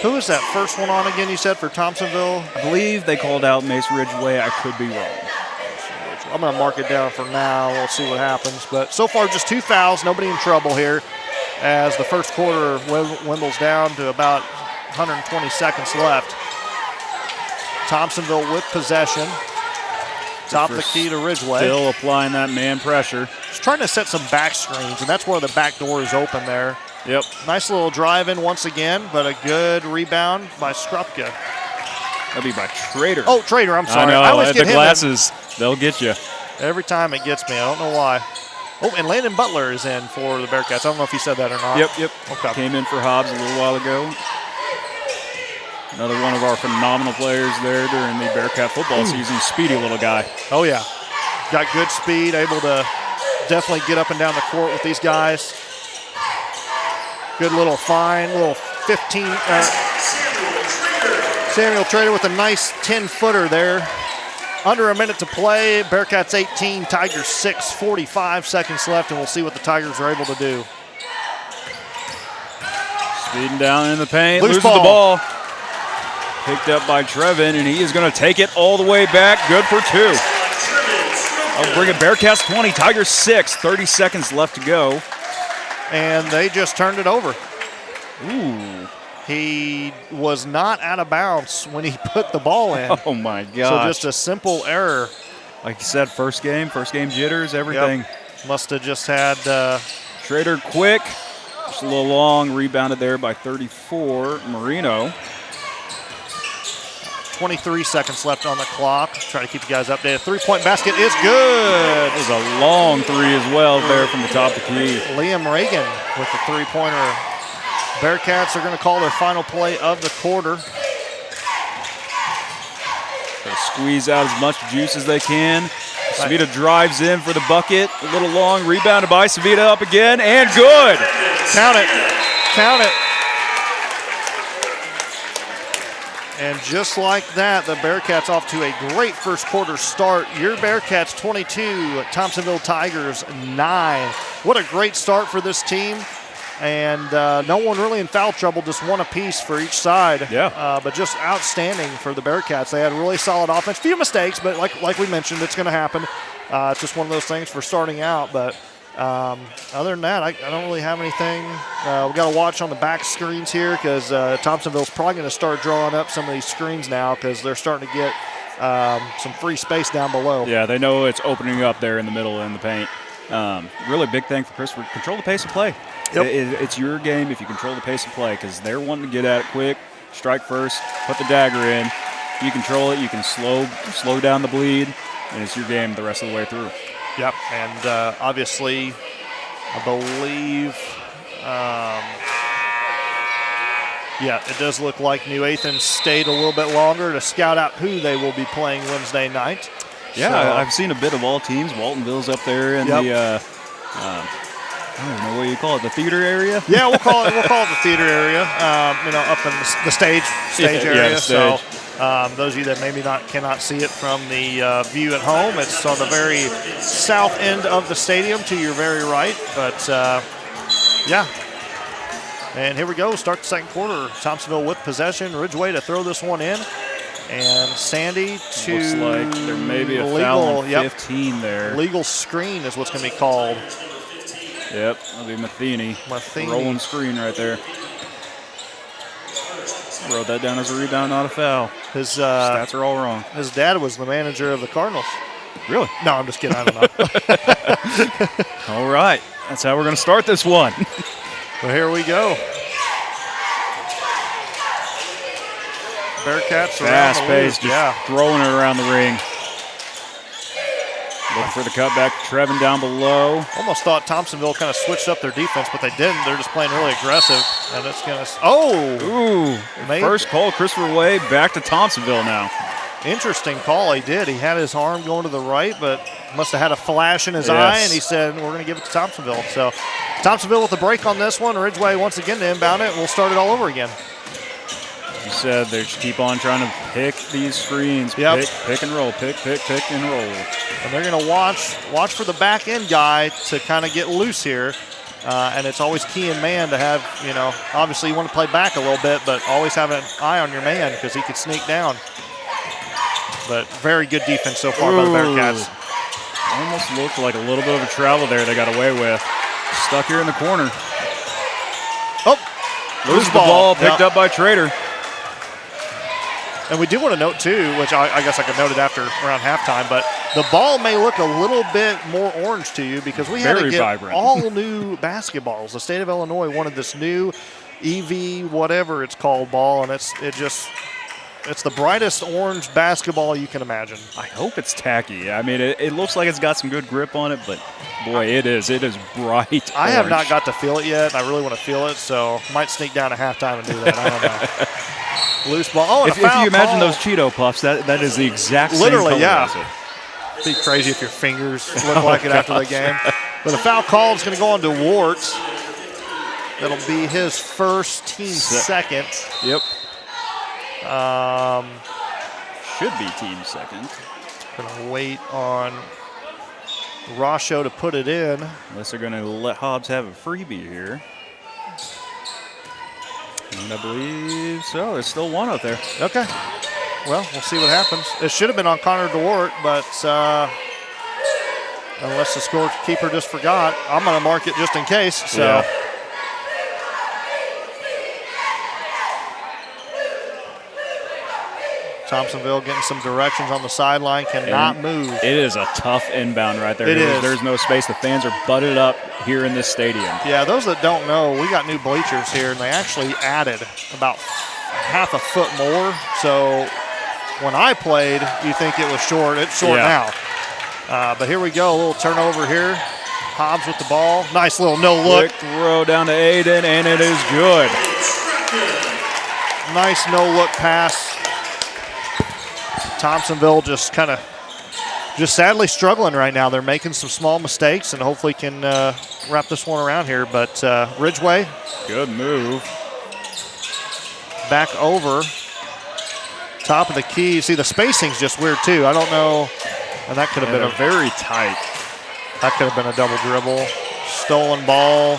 Who is that first one on again, you said, for Thompsonville? I believe they called out Mace Ridgeway. I could be wrong. I'm going to mark it down for now. We'll see what happens. But so far, just 2 fouls. Nobody in trouble here as the first quarter dwindles down to about 120 seconds left. Thompsonville with possession. Top the key to Ridgeway. Still applying that man pressure. Just trying to set some back screens, and that's where the back door is open there. Yep. Nice little drive in once again, but a good rebound by Skropka. That'll be by Trader. Oh, Trader, I'm sorry. I know, I always get the glasses, they'll get you. Every time it gets me. I don't know why. Oh, and Landon Butler is in for the Bearcats. I don't know if he said that or not. Yep. Okay. Came in for Hobbs a little while ago. Another one of our phenomenal players there during the Bearcat football season. Speedy little guy. Oh, yeah. Got good speed, able to definitely get up and down the court with these guys. Good little find, little 15. Samuel Trader with a nice 10-footer there. Under a minute to play. Bearcats 18, Tigers 6, 45 seconds left, and we'll see what the Tigers are able to do. Speeding down in the paint, Loose loses the ball. Picked up by Trevin, and he is going to take it all the way back. Good for 2. I'll bring it Bearcats 20, Tigers 6. 30 seconds left to go. And they just turned it over. Ooh. He was not out of bounds when he put the ball in. Oh, my God. So just a simple error. Like you said, first game jitters, everything. Yep. Must have just had Schrader quick, just a little long, rebounded there by 34, Marino. 23 seconds left on the clock. Try to keep you guys updated. 3-point basket is good. It was a long 3 as well there from the top of the key. Liam Reagan with the 3-pointer. Bearcats are going to call their final play of the quarter. They'll squeeze out as much juice as they can. Savita drives in for the bucket. A little long, rebounded by Savita, up again, and good. Count it. Count it. And just like that, the Bearcats off to a great first quarter start. Your Bearcats 22, Thompsonville Tigers 9. What a great start for this team. And no one really in foul trouble, just one apiece for each side. Yeah. But just outstanding for the Bearcats. They had a really solid offense. Few mistakes, but like we mentioned, it's going to happen. It's just one of those things for starting out. But other than that, I don't really have anything. We've got to watch on the back screens here because Thompsonville's probably going to start drawing up some of these screens now because they're starting to get some free space down below. Yeah, they know it's opening up there in the middle in the paint. Really big thing for Christopher. Control the pace of play. Yep. It's your game if you control the pace of play because they're wanting to get at it quick, strike first, put the dagger in. You control it, you can slow down the bleed, and it's your game the rest of the way through. Yep, and obviously, I believe, it does look like New Athens stayed a little bit longer to scout out who they will be playing Wednesday night. Yeah, so, I've seen a bit of all teams. Waltonville's up there in the, I don't know what you call it, the theater area. Yeah, we'll call it the theater area. Up in the stage area. Yeah, the stage. So those of you that maybe cannot see it from the view at home, it's on the very south end of the stadium to your very right. But yeah. And here we go. Start the second quarter. Thompsonville with possession. Ridgeway to throw this one in. And Sandy to looks like there may be a foul on 15 there. Legal screen is what's going to be called. Yep, that'll be Matheny. Rolling screen right there. Wrote that down as a rebound, not a foul. His stats are all wrong. His dad was the manager of the Cardinals. Really? No, I'm just kidding. I don't know. All right, that's how we're going to start this one. Well, here we go. Bearcats fast pace, just throwing it around the ring. Looking for the cutback. Trevin down below. Almost thought Thompsonville kind of switched up their defense, but they didn't. They're just playing really aggressive, and it's going to. Oh! Ooh! First call, Christopher Way back to Thompsonville now. Interesting call. He did. He had his arm going to the right, but must have had a flash in his eye, and he said, "We're going to give it to Thompsonville." So, Thompsonville with the break on this one. Ridgeway once again to inbound it. We'll start it all over again. You said they just keep on trying to pick these screens. Yep. Pick and roll. Pick and roll. And they're going to watch for the back end guy to kind of get loose here. And it's always key in man to have, obviously you want to play back a little bit, but always have an eye on your man because he could sneak down. But very good defense so far by the Bearcats. Almost looked like a little bit of a travel there they got away with. Stuck here in the corner. Oh, loses the ball, picked up by Trader. And we do want to note, too, which I guess I could note it after around halftime, but the ball may look a little bit more orange to you because we had to get all new basketballs. The state of Illinois wanted this new EV, whatever it's called, ball, and it's the brightest orange basketball you can imagine. I hope it's tacky. I mean, it looks like it's got some good grip on it, but, boy, it is bright orange. I have not got to feel it yet, and I really want to feel it, so might sneak down at halftime and do that. I don't know. Loose ball. Oh, and if you imagine those Cheeto Puffs, that is the exact same color as it. It'd be crazy if your fingers look like it after the game. But a foul call is going to go on to Wart. That'll be his first, team second. Yep. Should be team second. Going to wait on Rasho to put it in. Unless they're going to let Hobbs have a freebie here. And I believe so. There's still one out there. Okay. Well, we'll see what happens. It should have been on Connor DeWart, but unless the scorekeeper just forgot, I'm going to mark it just in case. So. Yeah. Thompsonville getting some directions on the sideline, cannot move. It is a tough inbound right there. It is. There's no space. The fans are butted up here in this stadium. Yeah, those that don't know, we got new bleachers here, and they actually added about half a foot more. So when I played, you think it was short. It's short now. But here we go, a little turnover here. Hobbs with the ball. Nice little no-look. Quick throw down to Aiden, and it is good. Nice no-look pass. Thompsonville just sadly struggling right now. They're making some small mistakes and hopefully can wrap this one around here. But Ridgeway. Good move. Back over. Top of the key. See, the spacing's just weird too. I don't know. And that could have been very tight. That could have been a double dribble. Stolen ball.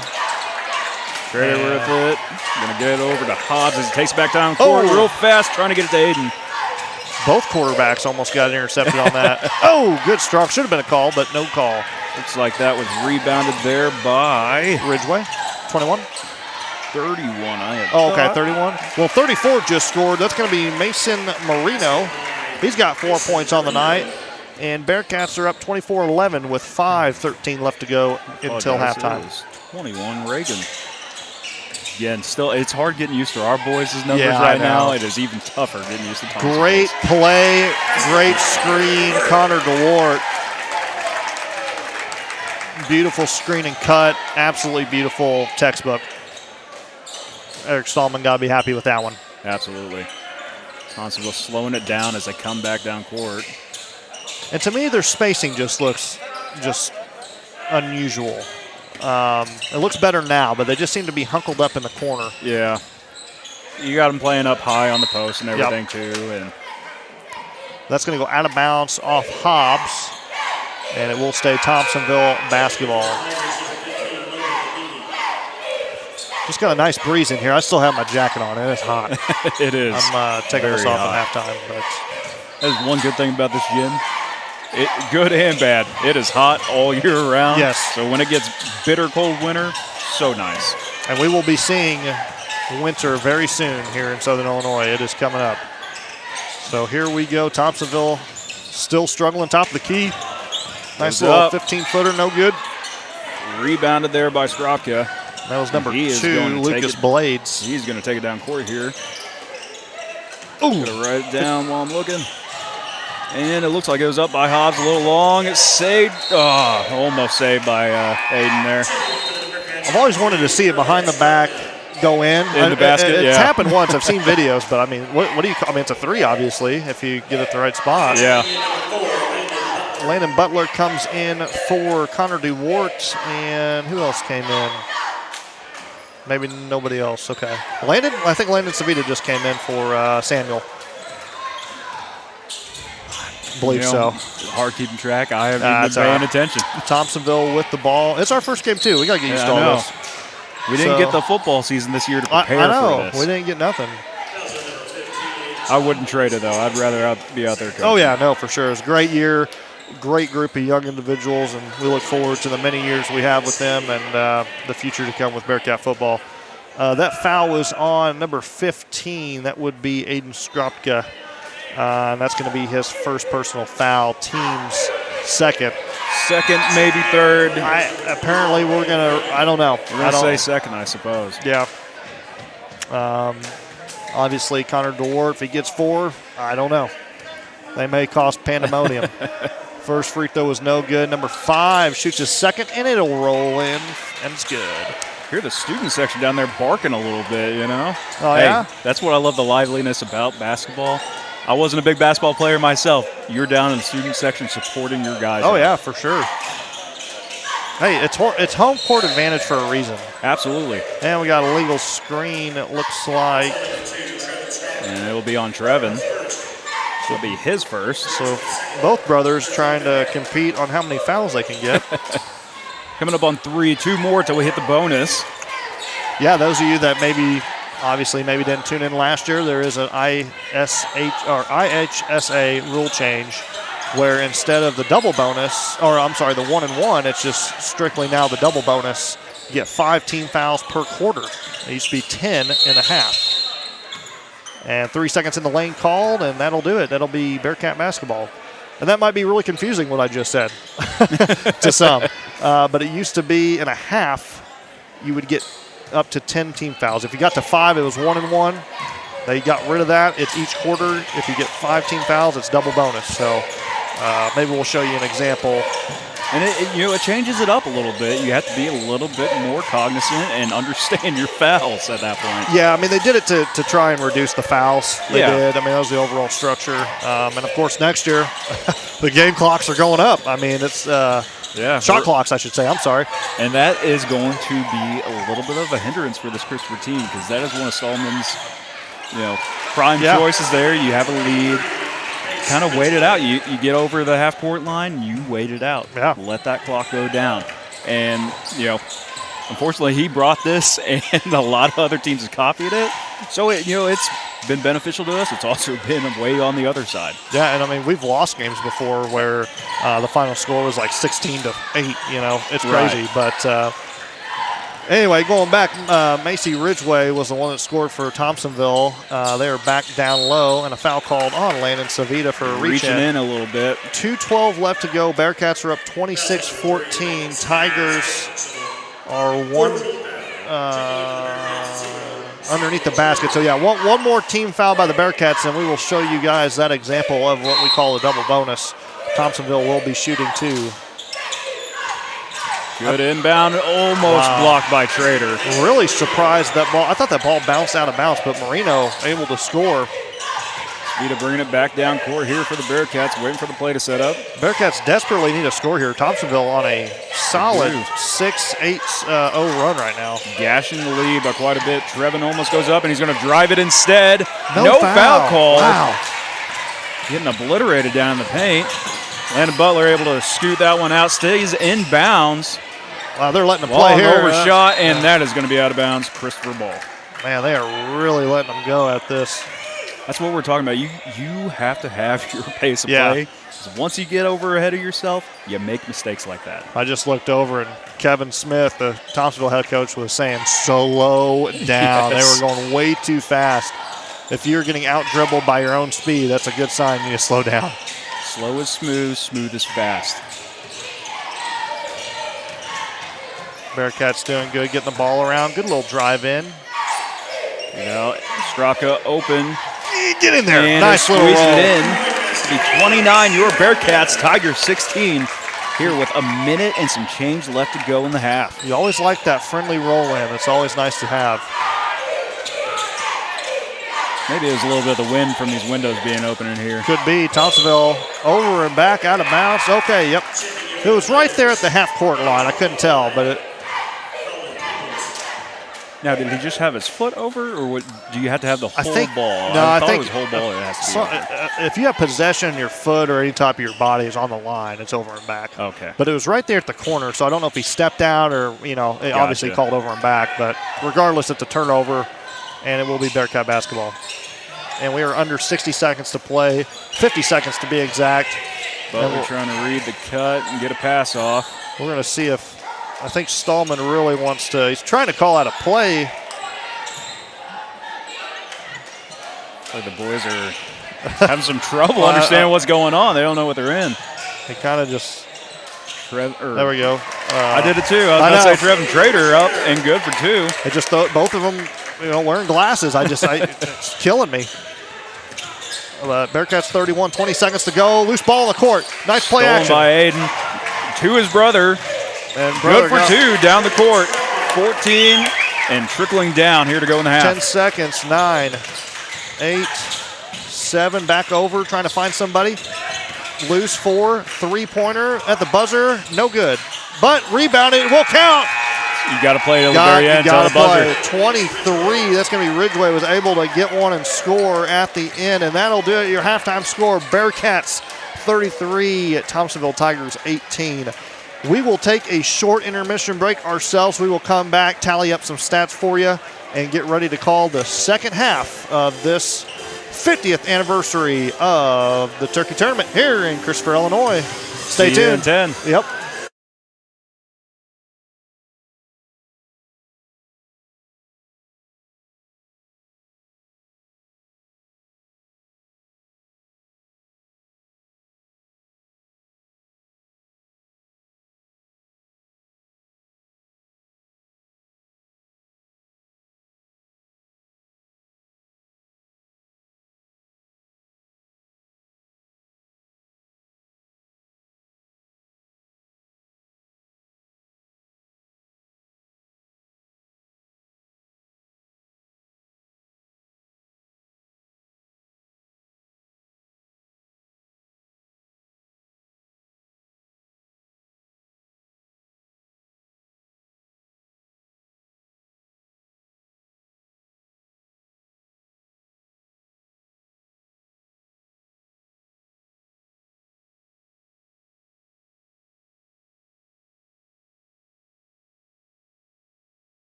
Straight with it. Gonna get it over to Hobbs as he takes it back down court real fast, trying to get it to Aiden. Both quarterbacks almost got intercepted on that. Oh, good strike. Should have been a call, but no call. Looks like that was rebounded there by Ridgeway. 21. 31. I have. Oh, okay, 31. Well, 34 just scored. That's going to be Mason Marino. He's got 4 points on the night. And Bearcats are up 24-11 with 5:13 left to go until halftime. 21, Reagan. Again, still, it's hard getting used to our boys' numbers I right now. know. It is even tougher getting used to Thompson's. Great play, great screen, Connor DeWart. Beautiful screen and cut, absolutely beautiful textbook. Eric Stallman got to be happy with that one. Absolutely. Thompsonville slowing it down as they come back down court. And to me, their spacing just looks unusual. It looks better now, but they just seem to be hunkled up in the corner. Yeah. You got them playing up high on the post and everything, too. And that's going to go out of bounds off Hobbs, and it will stay Thompsonville basketball. Just got a nice breeze in here. I still have my jacket on. It is hot. It is. I'm taking this off at halftime. But there's one good thing about this gym. Good and bad. It is hot all year round. Yes. So when it gets bitter cold winter, so nice. And we will be seeing winter very soon here in Southern Illinois. It is coming up. So here we go. Thompsonville still struggling top of the key. Nice little 15-footer, no good. Rebounded there by Skropka. That was number 2, Lucas Blades. He's going to take it down court here. Going to write it down while I'm looking. And it looks like it was up by Hobbs a little long. It's saved. Oh, almost saved by Aiden there. I've always wanted to see it behind the back go in. The basket, It's happened once. I've seen videos, but I mean, what do you call? I mean, it's a 3, obviously, if you get it the right spot. Yeah. Landon Butler comes in for Connor DeWart, and who else came in? Maybe nobody else. Okay. I think Landon Savita just came in for Samuel. Believe so. Hard keeping track. I haven't even been paying attention. Thompsonville with the ball. It's our first game, too. We got to get used to all this. We didn't get the football season this year to prepare for this. We didn't get nothing. I wouldn't trade it, though. I'd rather be out there coaching. Oh, yeah, no, for sure. It was a great year, great group of young individuals, and we look forward to the many years we have with them and the future to come with Bearcat football. That foul was on number 15. That would be Aiden Skropka. And that's going to be his first personal foul. Team's second. Second, maybe third. Apparently, we're going to – I don't know. We're going to say second, I suppose. Yeah. Obviously, Connor DeWart, if he gets 4, I don't know. They may cost pandemonium. First free throw was no good. Number 5 shoots his second, and it'll roll in, and it's good. Hear the student section down there barking a little bit, you know? Oh, yeah? That's what I love the liveliness about basketball. I wasn't a big basketball player myself. You're down in the student section supporting your guys. Oh, yeah, for sure. Hey, it's home court advantage for a reason. Absolutely. And we got a legal screen, it looks like. And it'll be on Trevin. It'll be his first. So both brothers trying to compete on how many fouls they can get. Coming up on 3, 2 more till we hit the bonus. Yeah, those of you that maybe obviously maybe didn't tune in last year, there is an IHSA rule change where instead of the double bonus, or I'm sorry, the 1-and-1, it's just strictly now the double bonus. You get 5 team fouls per quarter. It used to be 10 and a half. And 3 seconds in the lane called, and that'll do it. That'll be Bearcat basketball. And that might be really confusing what I just said to some. But it used to be in a half, you would get up to 10 team fouls. If you got to 5, it was 1-and-1. They got rid of that. It's each quarter. If you get 5 team fouls, it's double bonus. So maybe we'll show you an example. And it changes it up a little bit. You have to be a little bit more cognizant and understand your fouls at that point. Yeah, I mean, they did it to try and reduce the fouls. They did. I mean, that was the overall structure. And, of course, next year, the game clocks are going up. I mean, it's shot clocks, I should say. I'm sorry. And that is going to be a little bit of a hindrance for this Christopher team because that is one of Stallman's, prime choices there. You have a lead. Kind of wait it out. You get over the half-court line, you wait it out. Yeah. Let that clock go down. And, unfortunately, he brought this, and a lot of other teams have copied it. So, it's been beneficial to us. It's also been way on the other side. Yeah, and, I mean, we've lost games before where the final score was like 16-8. It's crazy. Right. But anyway, going back, Macy Ridgeway was the one that scored for Thompsonville. They are back down low, and a foul called on Landon Savita for a reaching in a little bit. 2:12 left to go. Bearcats are up 26-14. Tigers are underneath the basket. So, one more team foul by the Bearcats, and we will show you guys that example of what we call a double bonus. Thompsonville will be shooting 2. Good inbound, almost blocked by Trader. Really surprised that ball. I thought that ball bounced out of bounds, but Marino able to score. Need to bring it back down court here for the Bearcats, waiting for the play to set up. Bearcats desperately need a score here. Thompsonville on a solid 6-8-0 run right now. Gashing the lead by quite a bit. Trevin almost goes up, and he's going to drive it instead. No foul call. Wow. Getting obliterated down in the paint. Landon Butler able to scoot that one out. Stays in bounds. Wow, they're letting them play here. Overshot, and that is going to be out of bounds. Christopher Ball. Man, they are really letting them go at this. That's what we're talking about. You have to have your pace of play. Once you get over ahead of yourself, you make mistakes like that. I just looked over, and Kevin Smith, the Thompsonville head coach, was saying slow down. They were going way too fast. If you're getting out-dribbled by your own speed, that's a good sign you need to slow down. Slow is smooth, smooth is fast. Bearcats doing good, getting the ball around. Good little drive in. Straka open. Get in there. And nice little roll. It in. The 29, your Bearcats, Tigers 16. Here with a minute and some change left to go in the half. You always like that friendly roll in. It's always nice to have. Maybe it was a little bit of the wind from these windows being open in here. Could be. Thompsonville over and back, out of bounds. Okay, yep. It was right there at the half-court line. I couldn't tell, but it. Now, did he just have his foot over, or do you have to have the whole ball? No, I thought think it was whole ball. It has to be if you have possession, your foot or any top of your body is on the line, it's over and back. Okay. But it was right there at the corner, so I don't know if he stepped out or, obviously called over and back. But regardless, it's a turnover, and it will be Bearcat basketball. And we are under 60 seconds to play, 50 seconds to be exact. Butler trying to read the cut and get a pass off. We're going to see if, I think Stallman really wants to, he's trying to call out a play. Like the boys are having some trouble understanding what's going on. They don't know what they're in. He kind of just, there we go. I did it too. I was going to say Trevin Trader up and good for 2. I just thought both of them, wearing glasses. It's killing me. Bearcats 31, 20 seconds to go. Loose ball on the court. Nice play action. Stolen by Aiden to his brother. And good for 2 down the court. 14 and trickling down here to go in the half. 10 seconds. 9, 8, 7. Back over, trying to find somebody. Loose 4. 3-pointer at the buzzer. No good. But rebounded. It will count. You got to play till the very end. You got to play. 23. That's going to be Ridgeway was able to get one and score at the end, and that'll do it. Your halftime score: Bearcats 33, Thompsonville Tigers 18. We will take a short intermission break ourselves. We will come back, tally up some stats for you, and get ready to call the second half of this 50th anniversary of the Turkey Tournament here in Christopher, Illinois. Stay See you in tuned. 10. Yep.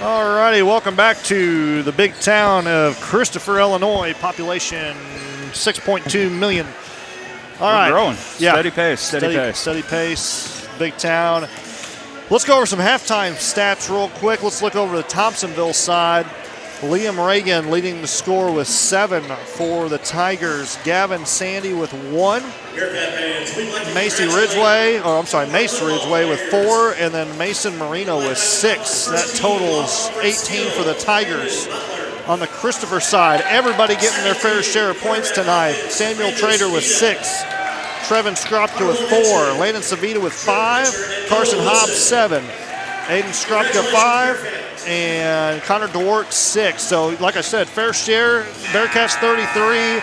All righty, welcome back to the big town of Christopher, Illinois. Population 6.2 million. All right. Growing. Yeah. Steady pace. Steady pace. Big town. Let's go over some halftime stats real quick. Let's look over the Thompsonville side. Liam Reagan leading the score with 7 for the Tigers. Gavin Sandy with 1. Mace Ridgway with 4, and then Mason Marino with 6. That totals 18 for the Tigers. On the Christopher side, everybody getting their fair share of points tonight. Samuel Trader with 6. Trevin Skropka with 4. Landon Savita with 5. Carson Hobbs 7. Aiden Skropka 5. And Connor DeWart 6. So, like I said, fair share. Bearcats 33.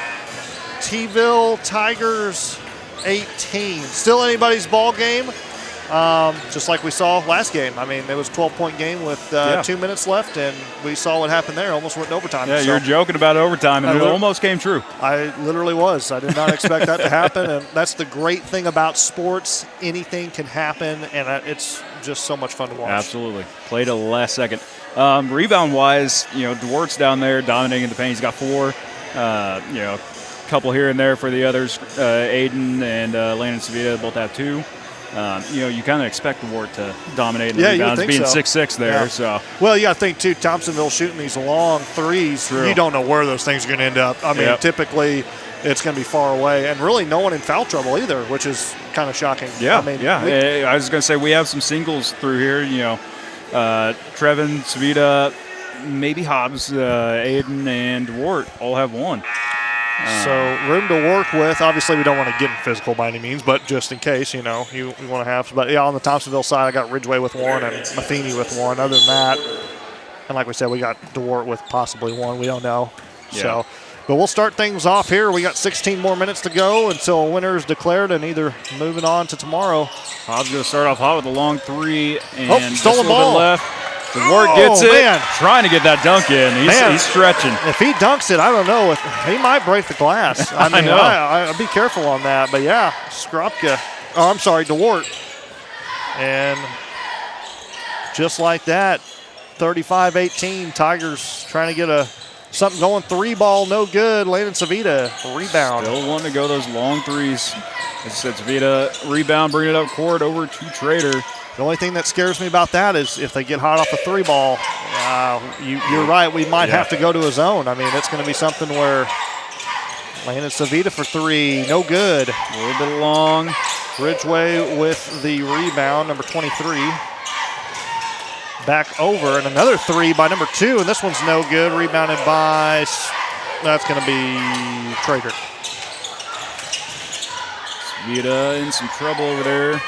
T-ville Tigers 18. Still anybody's ball game, just like we saw last game. I mean, it was a 12-point game with 2 minutes left, and we saw what happened there. Almost went to overtime. Yeah, so you're joking about overtime, and it almost came true. I literally was. I did not expect that to happen, and that's the great thing about sports. Anything can happen, and it's just so much fun to watch. Absolutely. Played to the last second. Rebound-wise, DeWart's down there dominating the paint. He's got 4. A couple here and there for the others. Aiden and Landon Savita both have 2. You kind of expect DeWart to dominate in the rebounds, being 6'6" there. Yeah. So, well, you got to think, too, Thompsonville shooting these long threes. True. You don't know where those things are going to end up. I mean, typically it's going to be far away, and really no one in foul trouble either, which is kind of shocking. Yeah, I was going to say we have some singles through here. Trevin, Savita, maybe Hobbs, Aiden, and DeWart all have 1. So room to work with. Obviously, we don't want to get physical by any means, but just in case, you want to have. But, on the Thompsonville side, I got Ridgway with 1 and Matheny with 1. Other than that, and like we said, we got DeWart with possibly 1. We don't know. Yeah. So, but we'll start things off here. We got 16 more minutes to go until a winner is declared and either moving on to tomorrow. Hobbs going to start off hot with a long 3 and stolen just a little ball. bit left. DeWart gets it, trying to get that dunk in. He's stretching. If he dunks it, I don't know. He might break the glass. I mean, I'd be careful on that. But, yeah, Skropka. Oh, I'm sorry, DeWart. And just like that, 35-18, Tigers trying to get something going. 3-ball, no good. Landon Savita, rebound. Still wanting to go those long 3s. As I said, Savita, rebound, bring it up court over to Trader. The only thing that scares me about that is if they get hot off a 3-ball, you're right, we might have to go to a zone. I mean, it's going to be something where Landon Savita for 3, no good. A little bit long. Ridgway with the rebound, number 23. Back over, and another 3 by number 2, and this one's no good. Rebounded by, that's going to be Trader. Savita in some trouble over there.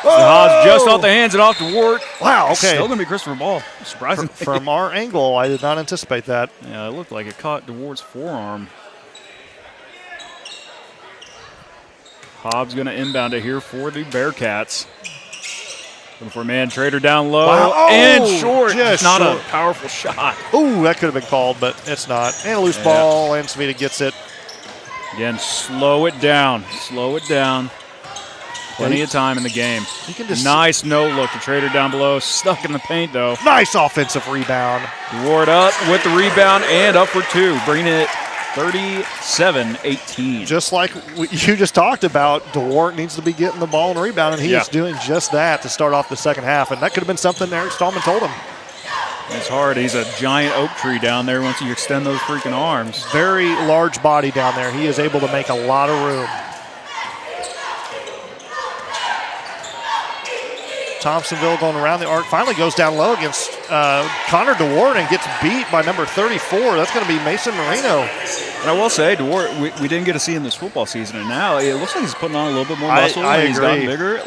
Hobbs just off the hands and off to Ward. Wow, okay. Still going to be Christopher Ball, surprisingly. From our angle, I did not anticipate that. Yeah, it looked like it caught DeWard's forearm. Hobbs going to inbound it here for the Bearcats. Looking for man, Trader down low and short. Just not a powerful shot. Ooh, that could have been called, but it's not. And a loose ball, and Savita gets it. Again, slow it down. Slow it down. Plenty of time in the game. You can just nice no-look to Trader down below. Stuck in the paint, though. Nice offensive rebound. DeWard up with the rebound and up for 2, bringing it 37-18. Just like you just talked about, DeWart needs to be getting the ball and rebound, and he is doing just that to start off the second half. And that could have been something Eric Stallman told him. It's hard. He's a giant oak tree down there once you extend those freaking arms. Very large body down there. He is able to make a lot of room. Thompsonville going around the arc, finally goes down low against Connor DeWard and gets beat by number 34. That's going to be Mason Marino. And I will say, DeWard, we didn't get to see in this football season, and now it looks like he's putting on a little bit more muscle. He's gotten bigger.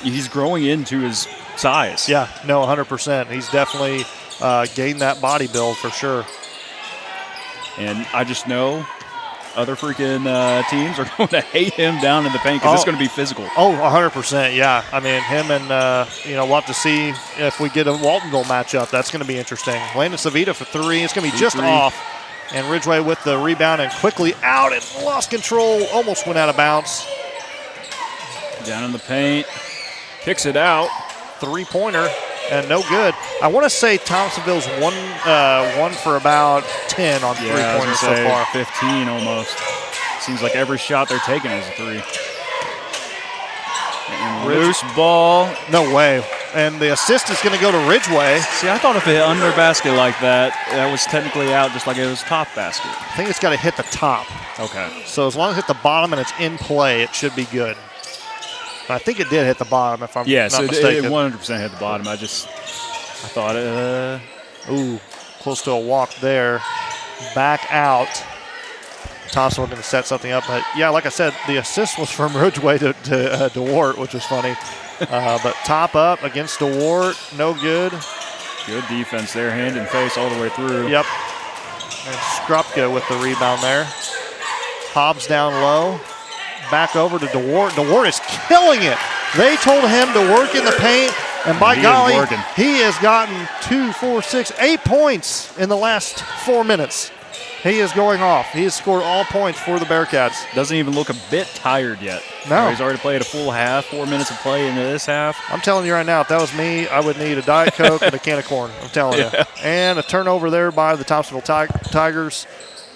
He's growing into his size. Yeah, no, 100%. He's definitely gained that body build for sure. And I just know other freaking teams are going to hate him down in the paint because it's going to be physical. Oh, 100%, yeah. I mean, him and, we'll have to see if we get a Waltonville matchup. That's going to be interesting. Landon Savita for 3. It's going to be just off. And Ridgway with the rebound and quickly out and lost control. Almost went out of bounds. Down in the paint. Kicks it out. 3-pointer. and no good. I want to say Thompsonville's one for about 10 on three-pointers so far. 15 almost. Seems like every shot they're taking is a three. And loose ball. No way. And the assist is going to go to Ridgeway. See, I thought if it hit under basket like that, that was technically out just like it was top basket. I think it's got to hit the top. Okay. So as long as it hit the bottom and it's in play, it should be good. But I think it did hit the bottom, if I'm not mistaken. It 100% hit the bottom. I thought it. Ooh, close to a walk there. Back out. Thompson going to set something up. But, yeah, like I said, the assist was from Ridgeway to DeWart, which was funny. But top up against DeWart, no good. Good defense there, hand and face all the way through. Yep. And Skrupka with the rebound there. Hobbs down low. Back over to DeWart. DeWart is killing it. They told him to work in the paint, and by golly, he has gotten 2, 4, 6, 8 points in the last 4 minutes. He is going off. He has scored all points for the Bearcats. Doesn't even look a bit tired yet. No. He's already played a full half, 4 minutes of play into this half. I'm telling you right now, if that was me, I would need a Diet Coke and a can of corn. I'm telling you. And a turnover there by the Thompsonville Tigers.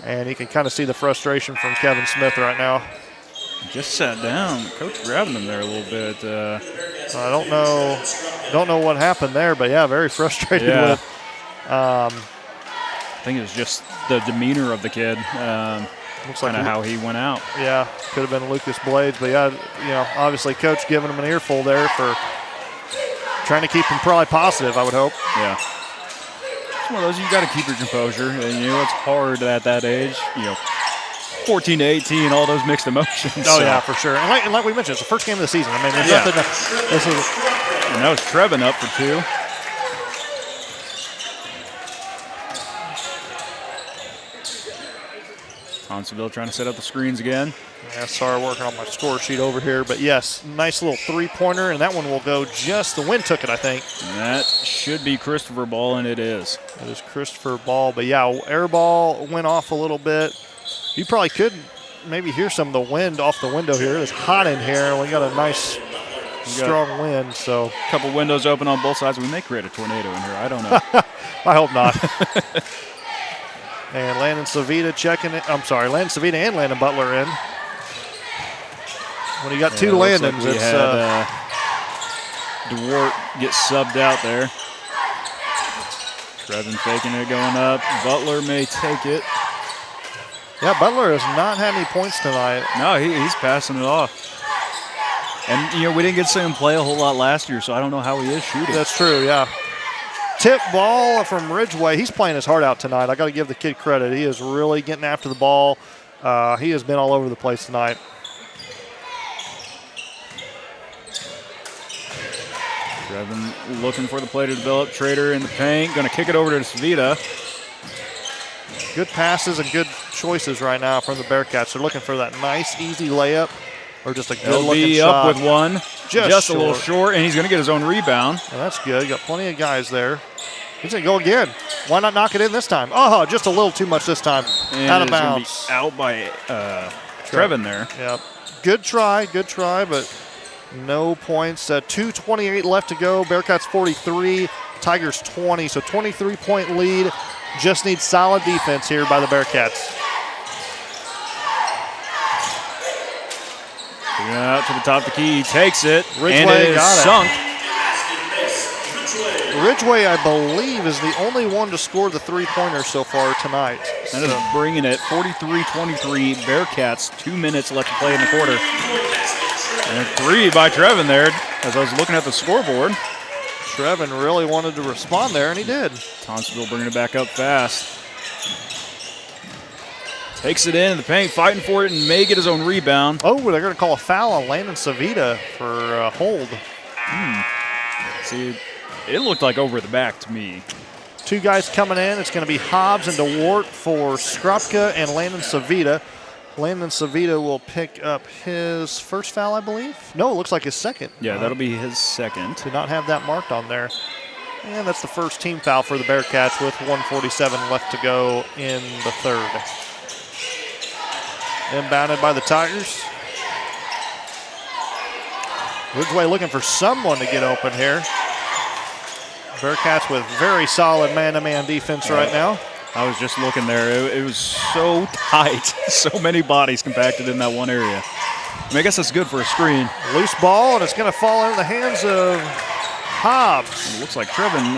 And you can kind of see the frustration from Kevin Smith right now. Just sat down. Coach grabbing him there a little bit. I don't know what happened there, but yeah, very frustrated with. I think it was just the demeanor of the kid. Looks like how he went out. Yeah, could have been Lucas Blades, but yeah, obviously Coach giving him an earful there for trying to keep him probably positive, I would hope. Yeah. It's one of those, you got to keep your composure, and it's hard at that age. 14 to 18, all those mixed emotions. Oh, yeah, for sure. And like we mentioned, it's the first game of the season. I mean, there's nothing. And that was Trevin up for 2. Thompsonville trying to set up the screens again. Yeah, sorry, working on my score sheet over here. But, yes, nice little three-pointer, and that one will go just – the wind took it, I think. And that should be Christopher Ball, and it is. It is Christopher Ball. But, yeah, air ball went off a little bit. You probably could maybe hear some of the wind off the window here. It's hot in here. We got a nice, strong wind. So a couple windows open on both sides. We may create a tornado in here. I don't know. I hope not. And Landon Savita checking it. I'm sorry, Landon Savita and Landon Butler in. When you got two Landons, like it's DeWart get subbed out there. Trevin faking it going up. Butler may take it. Yeah, Butler has not had any points tonight. No, he's passing it off. And, we didn't get to see him play a whole lot last year, so I don't know how he is shooting. That's true, yeah. Tip ball from Ridgeway. He's playing his heart out tonight. I got to give the kid credit. He is really getting after the ball. He has been all over the place tonight. Trevin looking for the play to develop. Trader in the paint. Going to kick it over to Savita. Good passes and good choices right now from the Bearcats. They're looking for that nice, easy layup or just a good-looking shot. Up with one. Just a little short, and he's going to get his own rebound. Well, that's good. Got plenty of guys there. He's going to go again. Why not knock it in this time? Oh, just a little too much this time. And out of bounds. Out by Trevin there. Yeah. Good try, but no points. 2:28 left to go. Bearcats 43, Tigers 20. So 23-point lead. Just needs solid defense here by the Bearcats. Out to the top of the key. He takes it. Ridgeway and it is sunk. Ridgeway, I believe, is the only one to score the three-pointer so far tonight. That is bringing it 43-23. Bearcats, 2 minutes left to play in the quarter. And a three by Trevin there as I was looking at the scoreboard. Trevin really wanted to respond there, and he did. Thompsonville bringing it back up fast. Takes it in the paint, fighting for it, and may get his own rebound. Oh, they're going to call a foul on Landon Savita for a hold. See, it looked like over the back to me. Two guys coming in. It's going to be Hobbs and DeWart for Skrupka and Landon Savita. Landon Savita will pick up his first foul, I believe. No, it looks like his second. Yeah, that'll be his second. Did not have that marked on there. And that's the first team foul for the Bearcats with 1:47 left to go in the third. Inbounded by the Tigers. Ridgeway looking for someone to get open here. Bearcats with very solid man-to-man defense right now. I was just looking there. It was so tight. So many bodies compacted in that one area. I mean, I guess that's good for a screen. Loose ball, and it's going to fall into the hands of Hobbs. It looks like Trevin,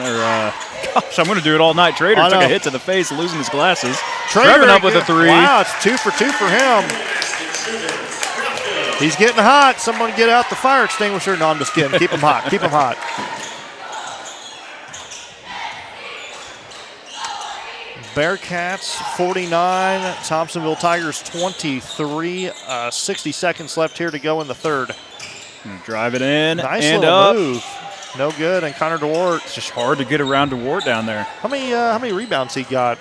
gosh, I'm going to do it all night. Trader took a hit to the face, losing his glasses. Trevin up with a 3. Wow, it's 2 for 2 for him. He's getting hot. Someone get out the fire extinguisher. No, I'm just kidding. Keep him hot. Keep him hot. Bearcats 49, Thompsonville Tigers 23. 60 seconds left here to go in the third. Drive it in. Nice and little up. move. No good. And Connor DeWart. It's just hard to get around DeWart down there. How many rebounds he got?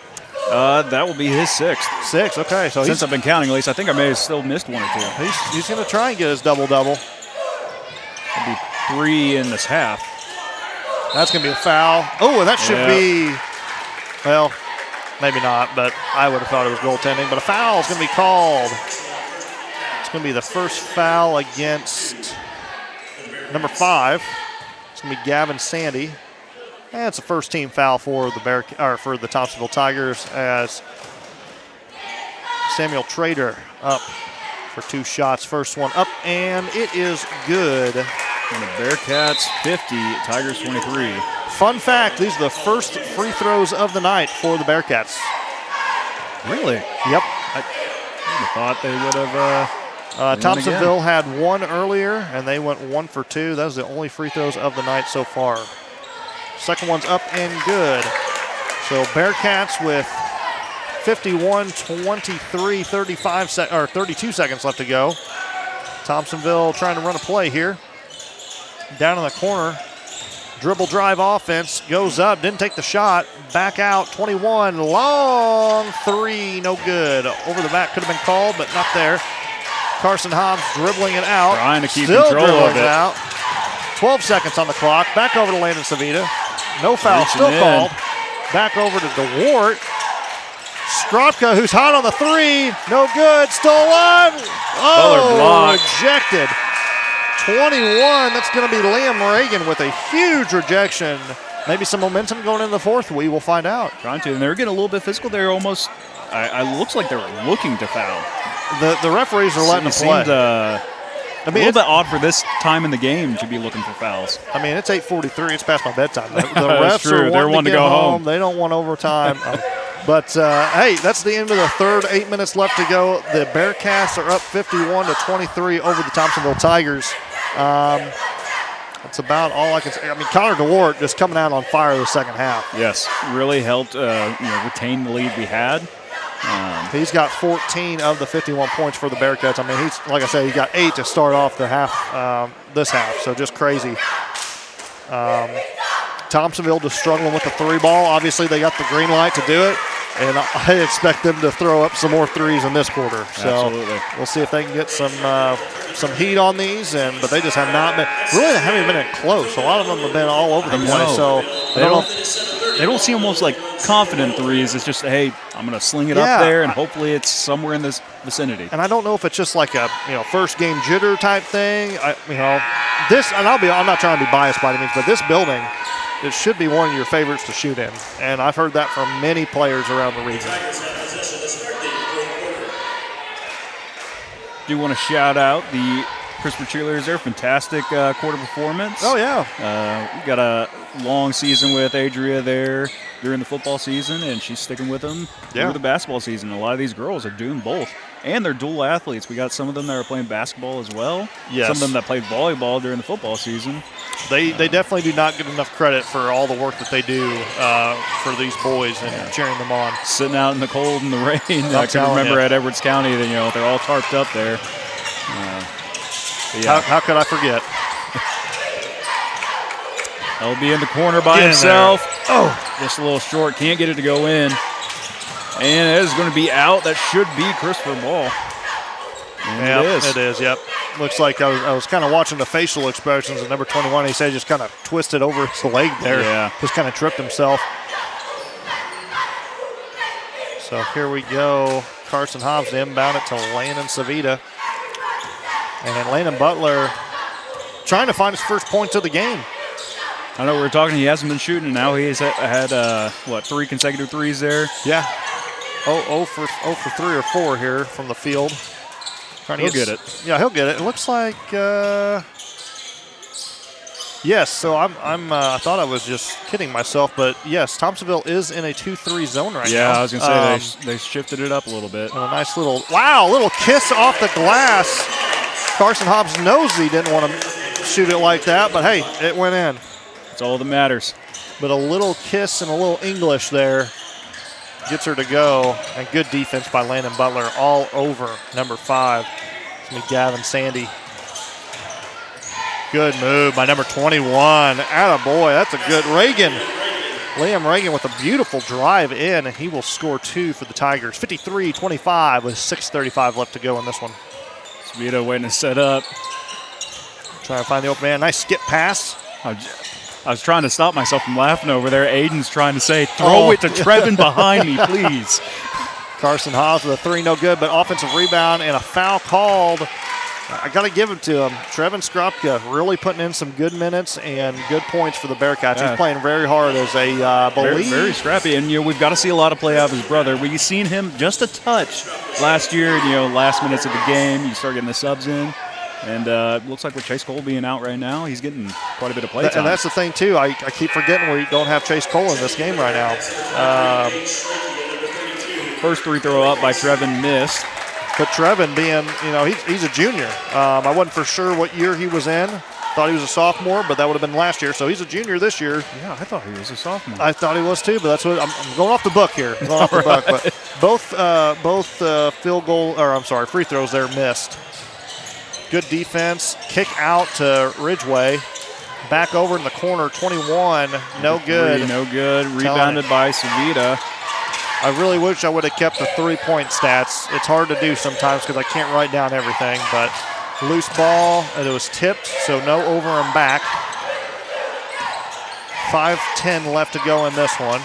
That will be his 6th. 6. Okay, so since I've been counting, at least I think I may have still missed 1 or 2. He's going to try and get his double-double. It'll be 3 in this half. That's going to be a foul. Oh, and that should be, well, maybe not, but I would have thought it was goaltending. But a foul is going to be called. It's going to be the first foul against number 5. It's going to be Gavin Sandy. And it's a first-team foul for the Thompsonville Tigers as Samuel Trader up for 2 shots. First one up, and it is good. And the Bearcats 50, Tigers 23. Fun fact, these are the first free throws of the night for the Bearcats. Really? Yep. I would have thought they would have Thompsonville had 1 earlier, and they went 1 for 2. That was the only free throws of the night so far. Second one's up and good. So Bearcats with 51, 23, 32 seconds left to go. Thompsonville trying to run a play here. Down in the corner. Dribble drive offense. Goes up. Didn't take the shot. Back out. 21. Long 3. No good. Over the back could have been called, but not there. Carson Hobbs dribbling it out. Trying to keep Still control of it. Out. 12 seconds on the clock. Back over to Landon Savita. No foul. Reaching Still in. called. Back over to DeWart. Stropka, who's hot on the 3. No good. Still alive. Oh, rejected. 21. That's going to be Liam Reagan with a huge rejection. Maybe some momentum going into the fourth. We will find out. Trying to, and they're getting a little bit physical. They're almost. I looks like they were looking to foul. The referees are letting them play. Seemed a little bit odd for this time in the game to be looking for fouls. I mean, it's 8:43. It's past my bedtime. The refs are wanting to go home. They don't want overtime. But, hey, that's the end of the third. 8 minutes left to go. The Bearcats are up 51-23 over the Thompsonville Tigers. That's about all I can say. I mean, Connor DeWart just coming out on fire the second half. Yes, really helped retain the lead we had. He's got 14 of the 51 points for the Bearcats. I mean, he's, like I said, he got 8 to start off the half, this half, so just crazy. Thompsonville just struggling with the 3 ball. Obviously, they got the green light to do it, and I expect them to throw up some more 3s in this quarter. So absolutely. We'll see if they can get some heat on these, but they just have not been. Really, they haven't even been close. A lot of them have been all over the place. So they don't seem almost like confident 3s. It's just, hey, I'm going to sling it up there, and hopefully it's somewhere in this vicinity. And I don't know if it's just like a first game jitter type thing. This, and I'm not trying to be biased by any means, but this building, it should be one of your favorites to shoot in. And I've heard that from many players around the region. Do want to shout out the Christopher Cheerleaders there. Fantastic quarter performance. Oh, yeah. We got a long season with Adria there during the football season, and she's sticking with them through the basketball season. A lot of these girls are doing both, and they're dual athletes. We got some of them that are playing basketball as well. Yes. Some of them that played volleyball during the football season. They definitely do not get enough credit for all the work that they do for these boys and cheering them on. Sitting out in the cold and the rain. I can remember at Edwards County that they're all tarped up there. How could I forget? He'll be in the corner by himself. Oh, just a little short. Can't get it to go in. And it is going to be out. That should be Christopher Ball. And it is, yep. Looks like I was kind of watching the facial expressions of number 21. He said he just kind of twisted over his leg there. Yeah. Just kind of tripped himself. So here we go. Carson Hobbs to inbound it to Landon Savita. And Landon Butler trying to find his first points of the game. I know we were talking. He hasn't been shooting, and now he's had 3 consecutive threes there. Yeah. 0 for 3 or 4 here from the field. He'll get it. Yeah, he'll get it. It looks like yes. So I thought I was just kidding myself, but yes, Thompsonville is in a 2-3 zone right now. Yeah, I was gonna say they shifted it up a little bit. And a nice little kiss off the glass. Carson Hobbs knows he didn't want to shoot it like that, but hey, it went in. That's all that matters. But a little kiss and a little English there gets her to go. And good defense by Landon Butler all over number 5. It's going to be Gavin Sandy. Good move by number 21. Attaboy, that's a good Reagan. Liam Reagan with a beautiful drive in, and he will score 2 for the Tigers. 53-25 with 6:35 left to go in this one. Vito waiting to set up. Trying to find the open man. Nice skip pass. I was trying to stop myself from laughing over there. Aiden's trying to say, throw it to Trevin behind me, please. Carson Hobbs with a 3, no good, but offensive rebound and a foul called. I got to give it to him. Trevin Skropka really putting in some good minutes and good points for the Bearcats. Yeah. He's playing very hard as a very, very scrappy. And we've got to see a lot of play out of his brother. We've seen him just a touch last year. Last minutes of the game, you start getting the subs in. And it looks like with Chase Cole being out right now, he's getting quite a bit of play time. And that's the thing, too. I keep forgetting we don't have Chase Cole in this game right now. First 3 throw up by Trevin missed. But Trevin being, he's a junior. I wasn't for sure what year he was in. Thought he was a sophomore, but that would have been last year. So he's a junior this year. Yeah, I thought he was a sophomore. I thought he was too, but that's what I'm going off the book here. But both free throws there missed. Good defense. Kick out to Ridgeway. Back over in the corner, 21. No good. 3, no good. Rebounded by Savita. I really wish I would have kept the 3-point stats. It's hard to do sometimes because I can't write down everything, but loose ball, and it was tipped, so no over and back. 5:10 left to go in this one.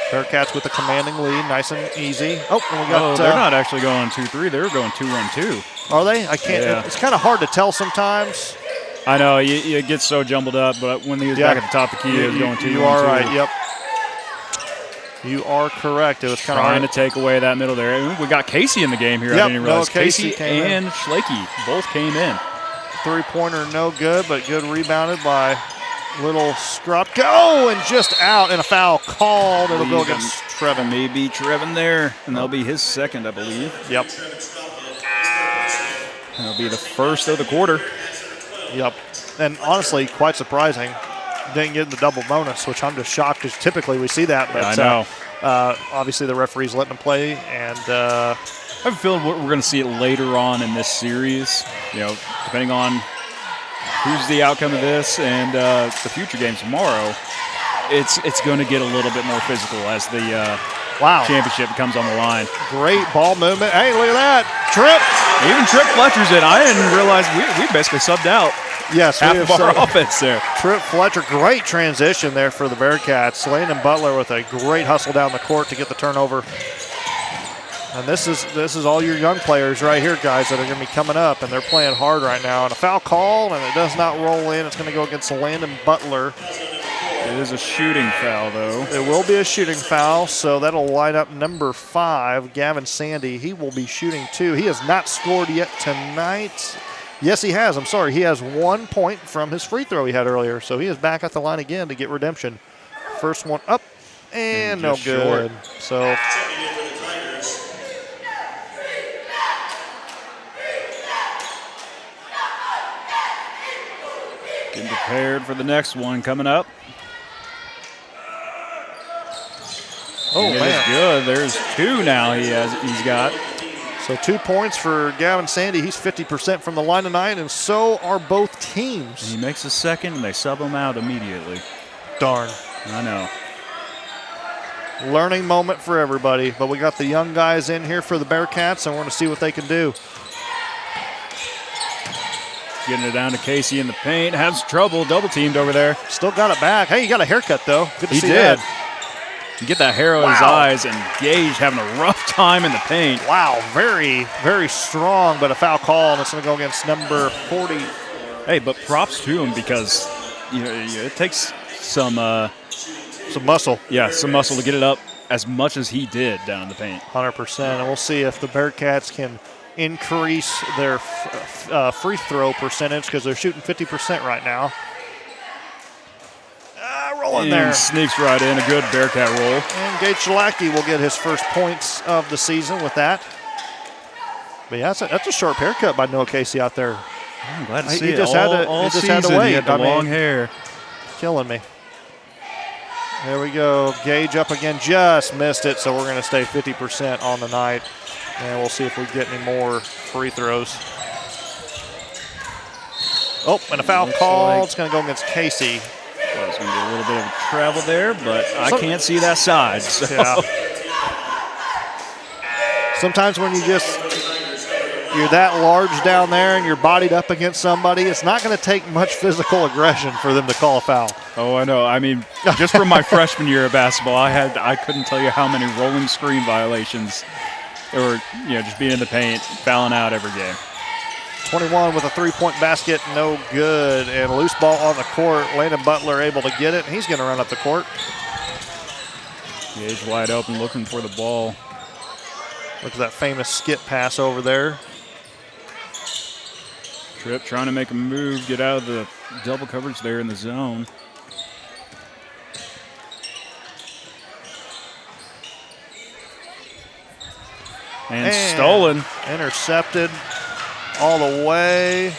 Bearcats with a commanding lead, nice and easy. Oh, and we got. They're not actually going 2-3. They're going 2-1-2. Are they? I can't. Yeah. It's kind of hard to tell sometimes. I know it gets so jumbled up, but when he was back at the top of the key, it was going 2-1-2. You are right. Yep. You are correct. It was kind of trying to take away that middle there. We got Casey in the game here. Yep. I didn't realize Casey and Schlakey both came in. 3-pointer no good, but good rebounded by little Skropka. Oh, and just out, and a foul called. It'll go against Trevin. Maybe Trevin there, and that'll be his second, I believe. Yep. That'll be the first of the quarter. Yep. And honestly, quite surprising. Didn't get the double bonus, which I'm just shocked because typically we see that. But I know. Obviously the referee's letting them play, and I have a feeling we're going to see it later on in this series. Depending on who's the outcome of this and the future games tomorrow, it's going to get a little bit more physical as the championship comes on the line. Great ball movement. Hey, look at that. Trip. Even Trip Fletcher's in. I didn't realize we basically subbed out. Yes, half of our offense there. Trip Fletcher, great transition there for the Bearcats. Landon Butler with a great hustle down the court to get the turnover. And this is all your young players right here, guys, that are going to be coming up, and they're playing hard right now. And a foul call, and it does not roll in. It's going to go against Landon Butler. It is a shooting foul, though. It will be a shooting foul, so that'll line up number 5, Gavin Sandy. He will be shooting 2. He has not scored yet tonight. Yes, he has. I'm sorry. He has 1 point from his free throw he had earlier, so he is back at the line again to get redemption. First one up, and no good. Short. So getting prepared for the next one coming up. Oh, it man. is good. There's 2 now he's got. So 2 points for Gavin Sandy. He's 50% from the line tonight, and so are both teams. And he makes a second, and they sub him out immediately. Darn. I know. Learning moment for everybody, but we got the young guys in here for the Bearcats, and we're going to see what they can do. Getting it down to Casey in the paint. Has trouble. Double teamed over there. Still got it back. Hey, you got a haircut, though. Good to see that. that. You get that hair out of his eyes, and Gage having a rough time in the paint. Wow, very, very strong, but a foul call, and it's going to go against number 40. Hey, but props to him because it takes some muscle. Yeah, some muscle to get it up as much as he did down in the paint. 100%. And we'll see if the Bearcats can increase their free throw percentage because they're shooting 50% right now. Rolling there. Sneaks right in. A good Bearcat roll. And Gage Shalacki will get his first points of the season with that. But yeah, that's a sharp haircut by Noah Casey out there. I'm glad to see he it. Just had to wait. He had the long hair. Killing me. There we go. Gage up again. Just missed it, so we're going to stay 50% on the night. And we'll see if we get any more free throws. Oh, and a foul call. It's going to go against Casey. Well, it's going to be a little bit of travel there, but I can't see that side. So. Yeah. Sometimes when you're that large down there and you're bodied up against somebody, it's not going to take much physical aggression for them to call a foul. Oh, I know. I mean, just from my freshman year of basketball, I couldn't tell you how many rolling screen violations or just being in the paint, fouling out every game. 21 with a three-point basket, no good. And loose ball on the court. Landon Butler able to get it, and he's going to run up the court. Gage wide open looking for the ball. Look at that famous skip pass over there. Tripp trying to make a move, get out of the double coverage there in the zone. And stolen. Intercepted all the way.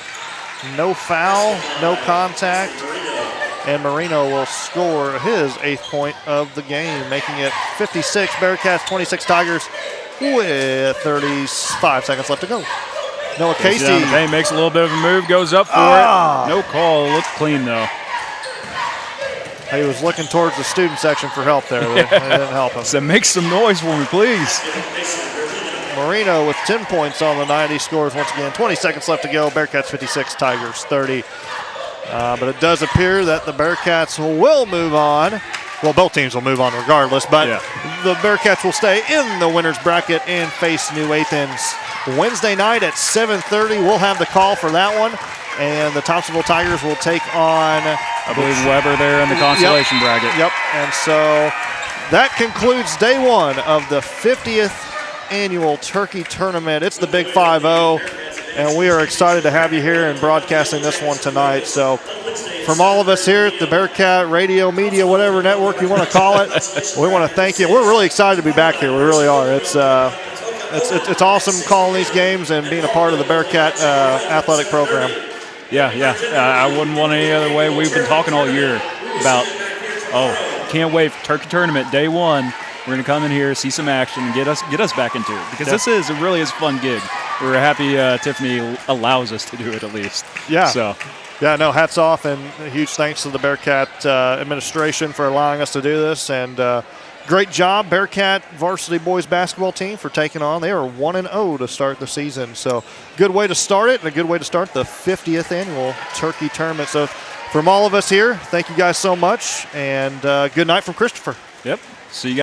No foul, no contact. And Marino will score his 8th point of the game, making it 56 Bearcats, 26 Tigers with 35 seconds left to go. Noah Casey. Down the paint, makes a little bit of a move, goes up for it. No call. Looked clean, though. He was looking towards the student section for help there. It didn't help him. So make some noise for me, please. Marino with 10 points on the night. He scores once again. 20 seconds left to go. Bearcats 56, Tigers 30. But it does appear that the Bearcats will move on. Well, both teams will move on regardless, but the Bearcats will stay in the winner's bracket and face New Athens Wednesday night at 7:30. We'll have the call for that one, and the Thompsonville Tigers will take on, I believe, Weber there in the consolation bracket. Yep, and so that concludes day one of the 50th annual Turkey Tournament. It's the Big 5-0, and we are excited to have you here and broadcasting this one tonight. So from all of us here at the Bearcat Radio Media, whatever network you want to call it, we want to thank you. We're really excited to be back here. We really are. It's awesome calling these games and being a part of the Bearcat athletic program. Yeah. I wouldn't want it any other way. We've been talking all year about, can't wait for Turkey Tournament day one. We're going to come in here, see some action, and get us back into it. Because it really is a fun gig. We're happy Tiffany allows us to do it at least. Yeah. So. Yeah, no, hats off, and a huge thanks to the Bearcat administration for allowing us to do this. And great job, Bearcat varsity boys basketball team, for taking on. They are 1-0 to start the season. So good way to start it, and a good way to start the 50th annual Turkey Tournament. So from all of us here, thank you guys so much, and good night from Christopher. Yep. See you guys.